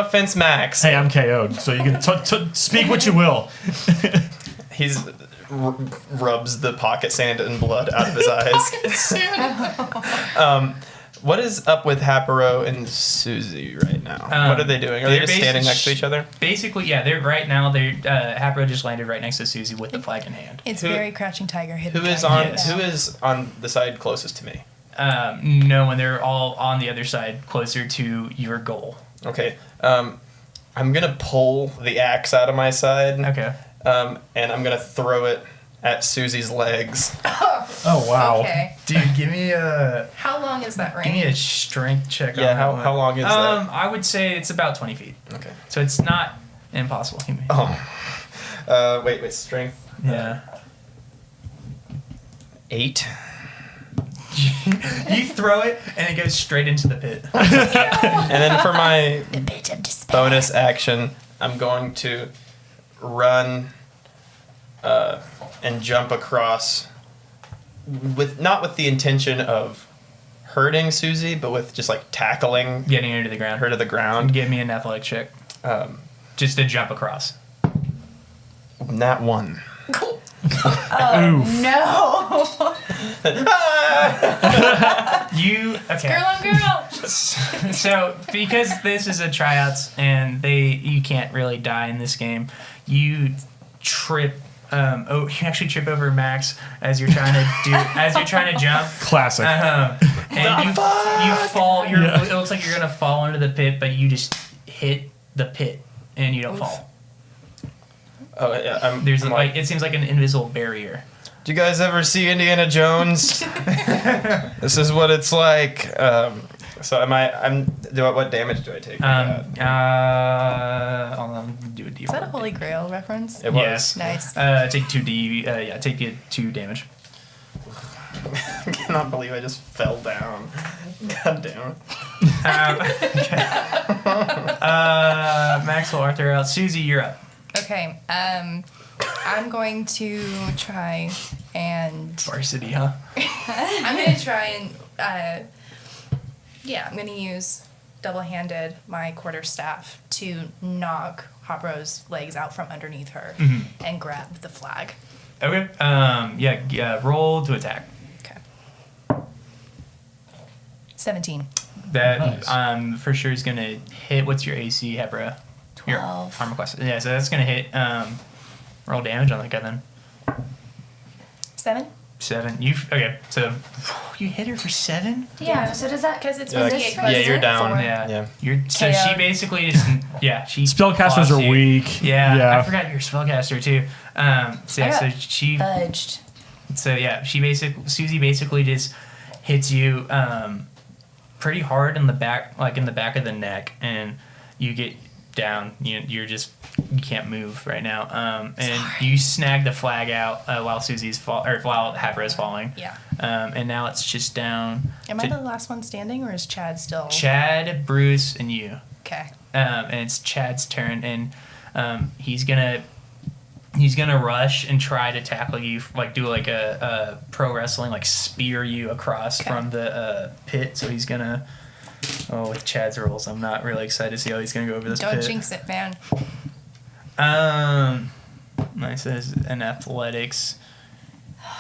offense, Max. Hey, I'm KO'd, so you can speak what you will. He's rubs the pocket sand and blood out of his eyes. What is up with Haparo and Susie right now? What are they doing? Are they just standing next to each other? Basically, yeah. They're right now. Hapro just landed right next to Susie with the flag in hand. It's Who- very Crouching Tiger, Hidden Who is Dragon. on? Yes. Who is on the side closest to me? No, and they're all on the other side, closer to your goal. Okay. I'm gonna pull the axe out of my side. Okay. And I'm gonna throw it at Susie's legs. Oh, wow. Okay. Dude, give me a How long is that range? give me a strength check. Yeah, on that one. how long is that? I would say it's about 20 feet. Okay. So it's not impossible. Oh. Wait. Strength. Yeah. 8. You throw it and it goes straight into the pit. And then for my The pit of despair. bonus action, I'm going to run and jump across not with the intention of hurting Susie, but with just like tackling Getting her to the ground. her to the ground. Give me an athletic check. Just to jump across. Nat 1. Oof. No. You okay? Girl on girl. So because this is a tryouts and you can't really die in this game, you trip. You actually trip over Max as you're trying to jump. Classic. And you fall. Yeah. It looks like you're gonna fall into the pit, but you just hit the pit and you don't fall. Oh yeah. There's I'm like it seems like an invisible barrier. Do you guys ever see Indiana Jones? This is what it's like. So what damage do I take? Hold on, do a D4. Is that a Holy Grail reference? It was. Yes. Nice. Take 2d. Take it 2 damage. I cannot believe I just fell down. God damn it. Maxwell, Arthur, out. Susie, you're up. Okay. I'm going to try and Varsity, huh? I'm gonna try and I'm gonna use double-handed my quarterstaff to knock Hapro's legs out from underneath her and grab the flag. Okay. Roll to attack. Okay. 17. That Nice. for sure is gonna hit. What's your AC, Hebra? Your 12. armor class. Yeah, so that's gonna hit. Roll damage on that guy then. 7? 7. So you hit her for 7. Yeah. So does that? Because it's Yeah, supposed to like- be yeah, you're down. four. Yeah. Yeah. So she KO'd. basically just she Spellcasters claws are you. weak. Yeah, Yeah. I forgot you're a spellcaster too. So she Fudged. Susie basically just hits you pretty hard in the back, like in the back of the neck, and you get down. You can't move right now. And you snag the flag out while while Hapra is falling. Yeah. And now it's just down Am I to the last one standing, or is Chad still? Chad, Bruce, and you. Okay. And it's Chad's turn, and he's gonna rush and try to tackle you, like do like a pro wrestling, like spear you across from the pit. So he's gonna. Oh, with Chad's rules, I'm not really excited to see how he's gonna go over this Don't pit. jinx it, man. Nice as an athletics.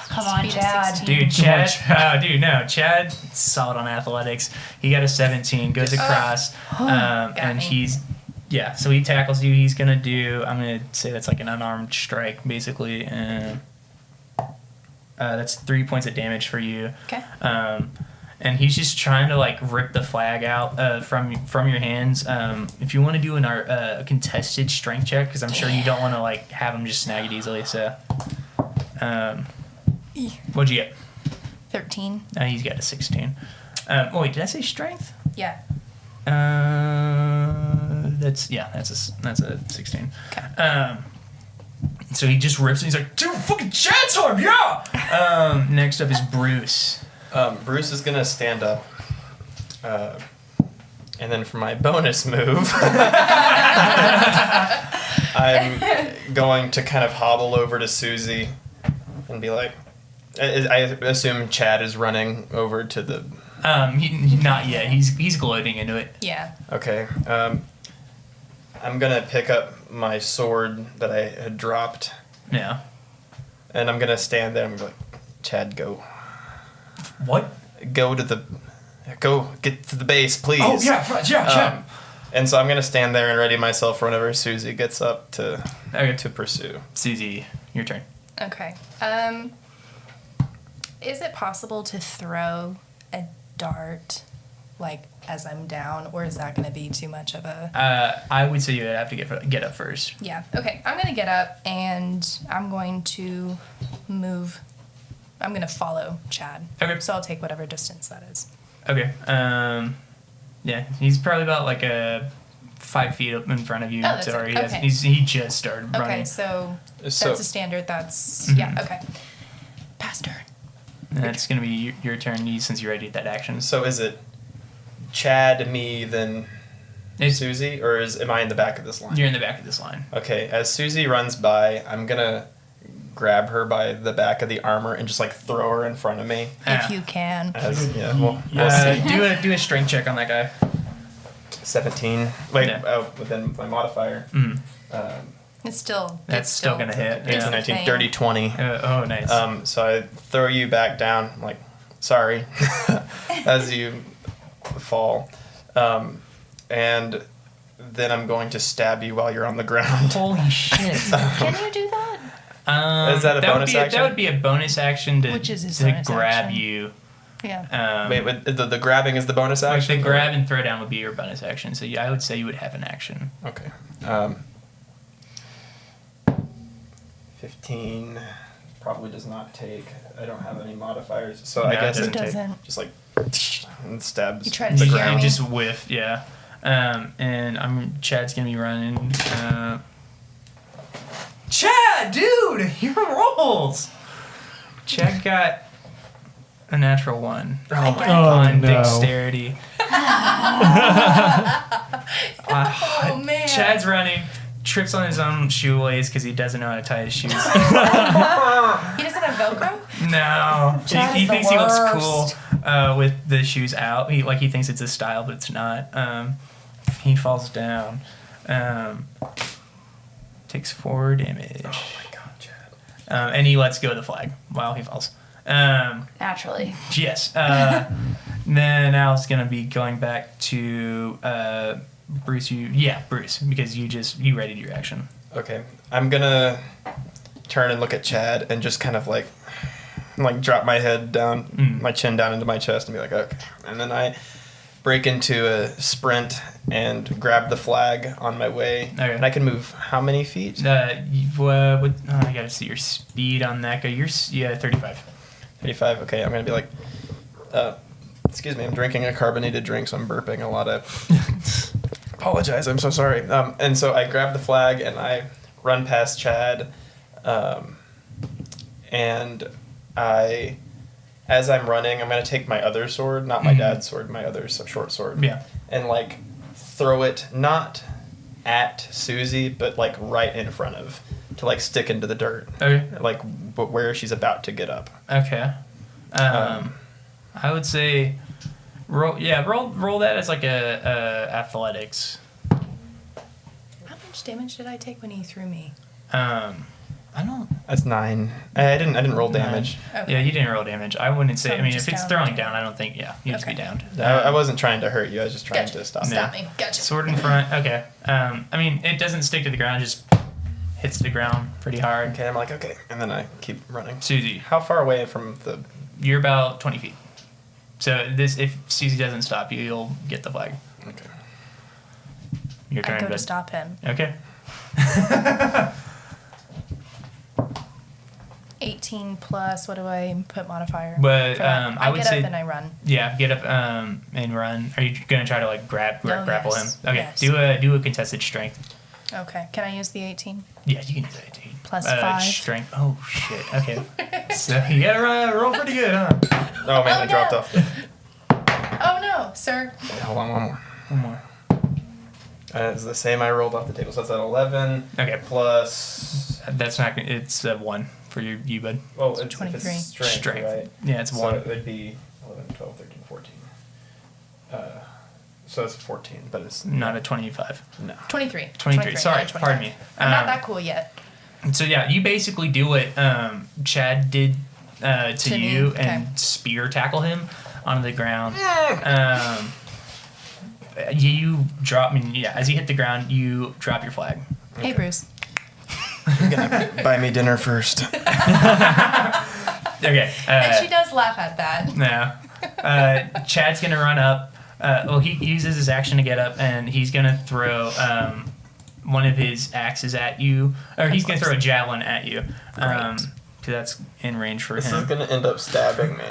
Come on, Speed of Chad. 16. Dude, Chad. No, Chad, solid on athletics. He got a 17, goes across, and me. he's, so he tackles you. He's gonna do, I'm gonna say that's like an unarmed strike, basically, and that's 3 points of damage for you. Okay. And he's just trying to like rip the flag out from your hands. If you want to do a contested strength check, because I'm sure you don't want to like have him just snag it easily. So, what'd you get? 13. He's got a 16. Wait, did I say strength? Yeah. That's a 16. Okay. So he just rips it. He's like, dude, fucking Chad's time, yeah. Next up is Bruce. Bruce is gonna stand up, and then for my bonus move, I'm going to kind of hobble over to Susie and be like, I assume Chad is running over to the. Not yet. He's gloating into it. Yeah. Okay. I'm gonna pick up my sword that I had dropped, Yeah. and I'm gonna stand there and be like, Chad, go What? get to the base, please. Oh yeah, Chad. And so I'm gonna stand there and ready myself for whenever Susie gets up to Okay. pursue. Susie, your turn. Okay. Is it possible to throw a dart, like, as I'm down, or is that going to be too much of a... I would say you would have to get up first. Yeah. Okay. I'm going to get up, and I'm going to move. I'm going to follow Chad. Okay. So I'll take whatever distance that is. Okay. Yeah, he's probably about like 5 feet up in front of you. Oh, that's so it. he, Okay. he just started running. Okay, so So- that's a standard. That's... Mhm. Yeah, okay. Pass turn. And that's going to be your turn since you already did that action. So is it Chad, me, then It's, Susie, or am I in the back of this line? you're in the back of this line. Okay, as Susie runs by, I'm gonna grab her by the back of the armor and just like throw her in front of me. If you can. We'll see. Do a strength check on that guy. 17. Wait, Yeah. within my modifier. Mm. It's still... That's still gonna hit. It's Yeah. the 19, same. dirty 20. Oh, nice. So I throw you back down, I'm like, sorry, as you fall. And then I'm going to stab you while you're on the ground. Holy shit. Can you do that? Is that a bonus would be action? That would be a bonus action to, Which is his to bonus grab action. you. Yeah. Wait, the grabbing is the bonus Like action? the grab and throw down would be your bonus action. So yeah, I would say you would have an action. Okay. 15 probably does not take. I don't have any modifiers, so I No, it guess doesn't It doesn't. just like and stabs. You try to the scare ground. me. Just whiff, yeah. And Chad's gonna be running. Chad, dude, your rolls. Chad got a natural 1 Oh my! on no. dexterity. Oh, man. Chad's running, trips on his own shoelace because he doesn't know how to tie his shoes. He doesn't have Velcro? No, Chad he is the thinks he looks worst. cool with the shoes out. He thinks it's a style, but it's not. He falls down. Takes 4 damage. Oh my god, Chad. And he lets go of the flag while he falls. Naturally. Yes. Then now it's gonna be going back to Bruce. Bruce, because you readied your action. Okay, I'm gonna turn and look at Chad and just kind of like drop my head down, my chin down into my chest and be like, okay. And then I break into a sprint and grab the flag on my way. Okay. And I can move how many feet? I gotta see your speed on that guy. You're 35. 35. Okay, I'm gonna be like, excuse me, I'm drinking a carbonated drink, so I'm burping a lot of. Apologize, I'm so sorry. And so I grab the flag and I run past Chad, and as I'm running, I'm gonna take my other sword, not my dad's sword, my other short sword, Yeah. and throw it not at Susie, but right in front of, to stick into the dirt, Okay. but where she's about to get up. Okay. I would say roll that as a athletics. How much damage did I take when he threw me? I don't. That's 9. I didn't roll damage. Okay. Yeah, you didn't roll damage. I wouldn't say. So I mean, just if it's down. throwing down, I don't think. Yeah, you just be Okay. downed. I wasn't trying to hurt you. I was just trying Gotcha. to stop. Stop me. Gotcha. Sword in front. Okay. I mean, it doesn't stick to the ground. Just hits the ground pretty hard. Okay, I'm like, okay, and then I keep running. Susie, How far away from the? you're about 20 feet. So if Susie doesn't stop you, you'll get the flag. Okay. Your I turn. go to bud. stop him. Okay. 18 plus, what do I put modifier? But, for that? I would get say- up and I run. Yeah, get up and run. Are you gonna try to grapple yes. him? Okay, Yes. do a contested strength. Okay, can I use the 18? Yeah, you can do that. Dude. Plus 5. Strength. Oh shit. Okay. So you gotta roll pretty good, huh? Oh man, Oh, I dropped no. off. Oh no, sir. Hold on, one more. One more. It's the same I rolled off the table, so that's at 11. Okay. Plus. That's not. It's 1 for you, bud. Oh, it's 23. It's strength, right? Yeah, it's So 1. it would be 11, 12, 13, 14. So it's 14, but it's Not a 25. no. 23. 23. Sorry, not 25. pardon me. I'm not that cool yet. So yeah, you basically do what Chad did to To me? you Okay. and spear tackle him onto the ground. You drop. I mean, yeah. As you hit the ground, you drop your flag. Hey, Bruce. You're gonna buy me dinner first. Okay. And she does laugh at that. No. Chad's gonna run up. He uses his action to get up, and he's gonna throw one of his axes at you, or he's gonna throw a javelin at you. Because that's in range for This him. is gonna end up stabbing me.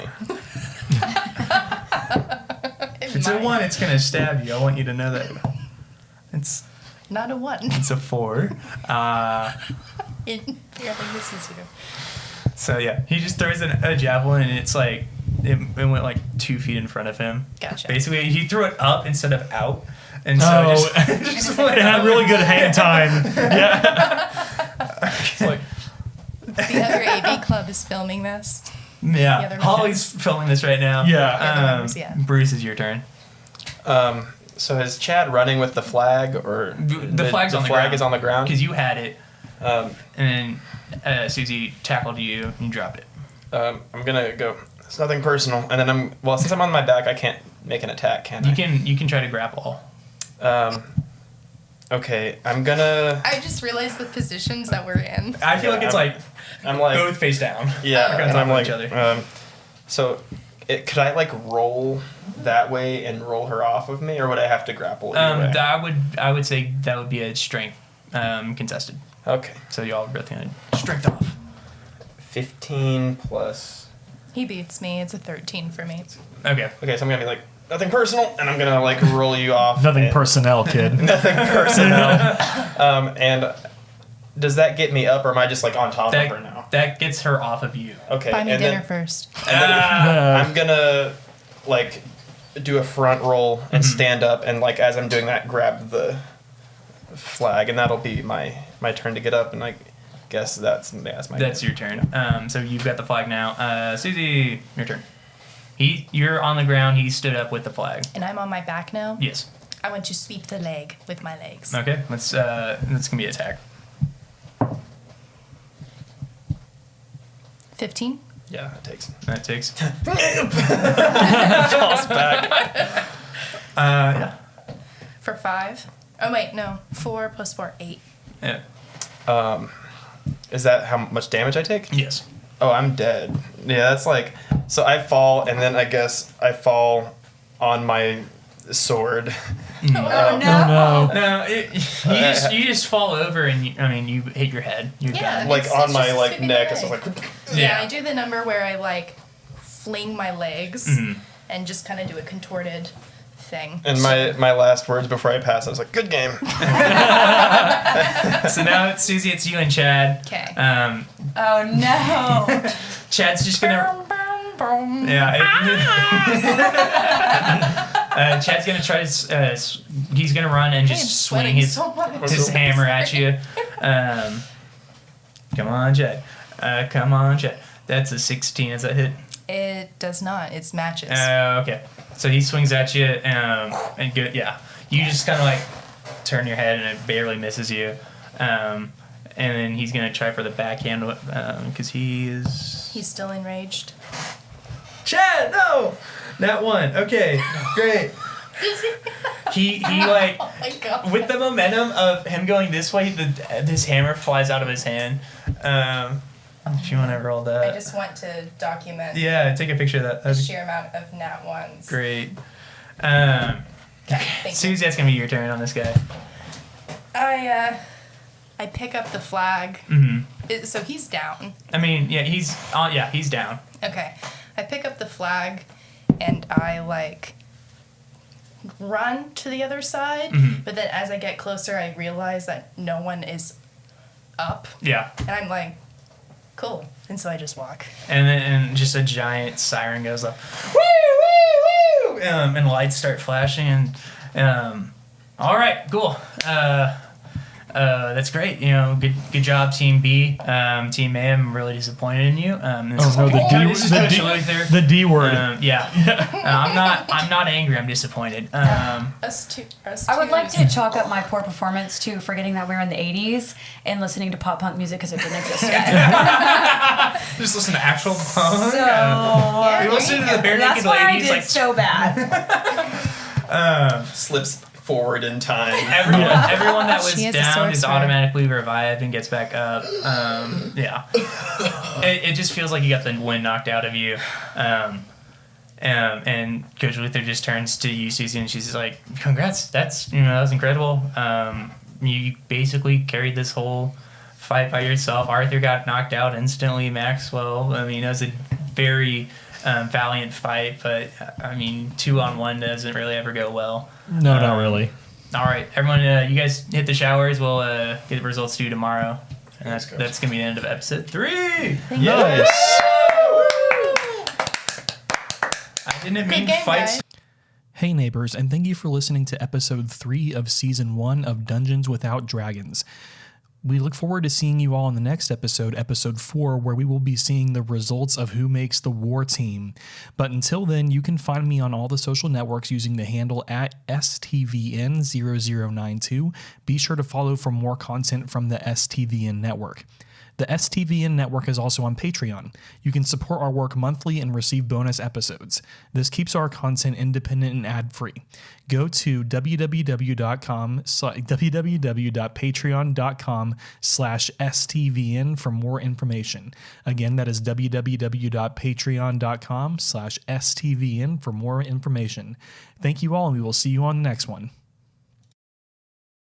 If it's a 1, it's gonna stab you. I want you to know that. It's Not a 1. it's a 4. It barely misses you. So yeah, he just throws a javelin, and it's it went 2 feet in front of him. Gotcha. Basically, he threw it up instead of out, and so just It had really good hand time. Yeah. It's like, The other AV club is filming this. Yeah, other Holly's filming this right now. Yeah. The other members, yeah. Bruce, is your turn. so is Chad running with the flag, or The flag's on the flag ground. is on the ground? Because you had it, Um, and then Susie tackled you, and you dropped it. I'm gonna go. It's nothing personal, and then since I'm on my back, I can't make an attack, can I? You can try to grapple. Okay, I'm gonna. I just realized the positions that we're in. I feel Yeah, like it's I'm like. both face down. Yeah, Oh, We're and on I'm top like. of each other. So, could I roll that way and roll her off of me, or would I have to grapple either way? I would say that would be a strength contested. Okay, So y'all both gonna strength off. 15 plus. He beats me. It's a 13 for me. Okay. Okay, so I'm gonna be nothing personal, and I'm gonna roll you off. Nothing and- personnel, kid. Nothing personnel. And does that get me up, or am I just on top of her now? That gets her off of you. Okay, Buy me and dinner then, first. and then Uh, I'm gonna do a front roll and stand up, and as I'm doing that, grab flag, and that'll be my turn to get up, and I guess that's my Your turn. So you've got the flag now. Susie, your turn. You're on the ground. He stood up with the flag. And I'm on my back now. Yes. I want to sweep the leg with my legs. Okay. That's gonna be attack. 15. Yeah, that takes. That takes. Falls back. Yeah. For 5. Oh, wait, no. 4 plus 4, 8. Yeah. Is that how much damage I take? Yes. Oh, I'm dead. Yeah, that's like, so I fall, and then I guess I fall on my sword. Oh no. No, you just fall over and you hit your head. You're Yeah. done. Like It's on just my a like sweeping neck, leg. it's like. Yeah, I do the number where I like fling my legs Mhm. and just kind of do a contorted thing. And my last words before I pass, I was like, "Good game." So now it's Susie, it's you and Chad. Okay. Oh no. Chad's just gonna. Yeah. Chad's gonna try to. He's gonna run and just swing his hammer at you. Come on, Chad. Come on, Chad. That's a 16. Is that hit? It does not. It's matches. Okay. So he swings at you, and good. Yeah. You just kind of like turn your head, and it barely misses you. And then he's gonna try for the backhand because He's still enraged. Chad, no, that one. Okay, great. He like Oh my god. with the momentum of him going this way, this hammer flies out of his hand. If you want to roll that. I just want to document Yeah, take a picture of that. the That'd be sheer amount of nat ones. great. Okay, thank you. Susie, that's gonna be your turn on this guy. I pick up the flag. Mm-hmm. So he's down. I mean, yeah, he's down. Okay. I pick up the flag and I like run to the other side, Mhm. but then as I get closer I realize that no one is up Yeah. and I'm like, cool. And so I just walk. And just a giant siren goes up, woo, woo, woo, and lights start flashing. And all right, cool. That's great. Good job, Team B. Team A, I'm really disappointed in you. This is the D word. Yeah. I'm not angry. I'm disappointed. Us two. I would like to chalk up my poor performance to forgetting that we were in the 80s and listening to pop punk music because it didn't exist yet. Just listen to actual punk. So We listened to the Bare that's Naked why I Ladies. did Like so bad. Slips forward in time. everyone that was She is a down is sorcerer. automatically revived and gets back up. Yeah. It just feels like you got the wind knocked out of you. And Coach Luther just turns to you, Susie, and she's like, "Congrats! That was incredible. You basically carried this whole fight by yourself. Arthur got knocked out instantly. Maxwell. I mean, it was a very valiant fight, but I mean, 2-on-1 doesn't really ever go well. No, not really. All right, everyone, you guys hit the showers. We'll get the results due tomorrow. And that's going to be the end of episode 3. Nice. I didn't mean game, fights. guys. Hey neighbors, and thank you for listening to episode 3 of season 1 of Dungeons Without Dragons. We look forward to seeing you all in the next episode, episode 4, where we will be seeing the results of who makes the war team. But until then, you can find me on all the social networks using the handle at STVN0092. Be sure to follow for more content from the STVN network. The STVN network is also on Patreon. You can support our work monthly and receive bonus episodes. This keeps our content independent and ad-free. Go to www.patreon.com/STVN for more information. Again, that is www.patreon.com/STVN for more information. Thank you all, and we will see you on the next one.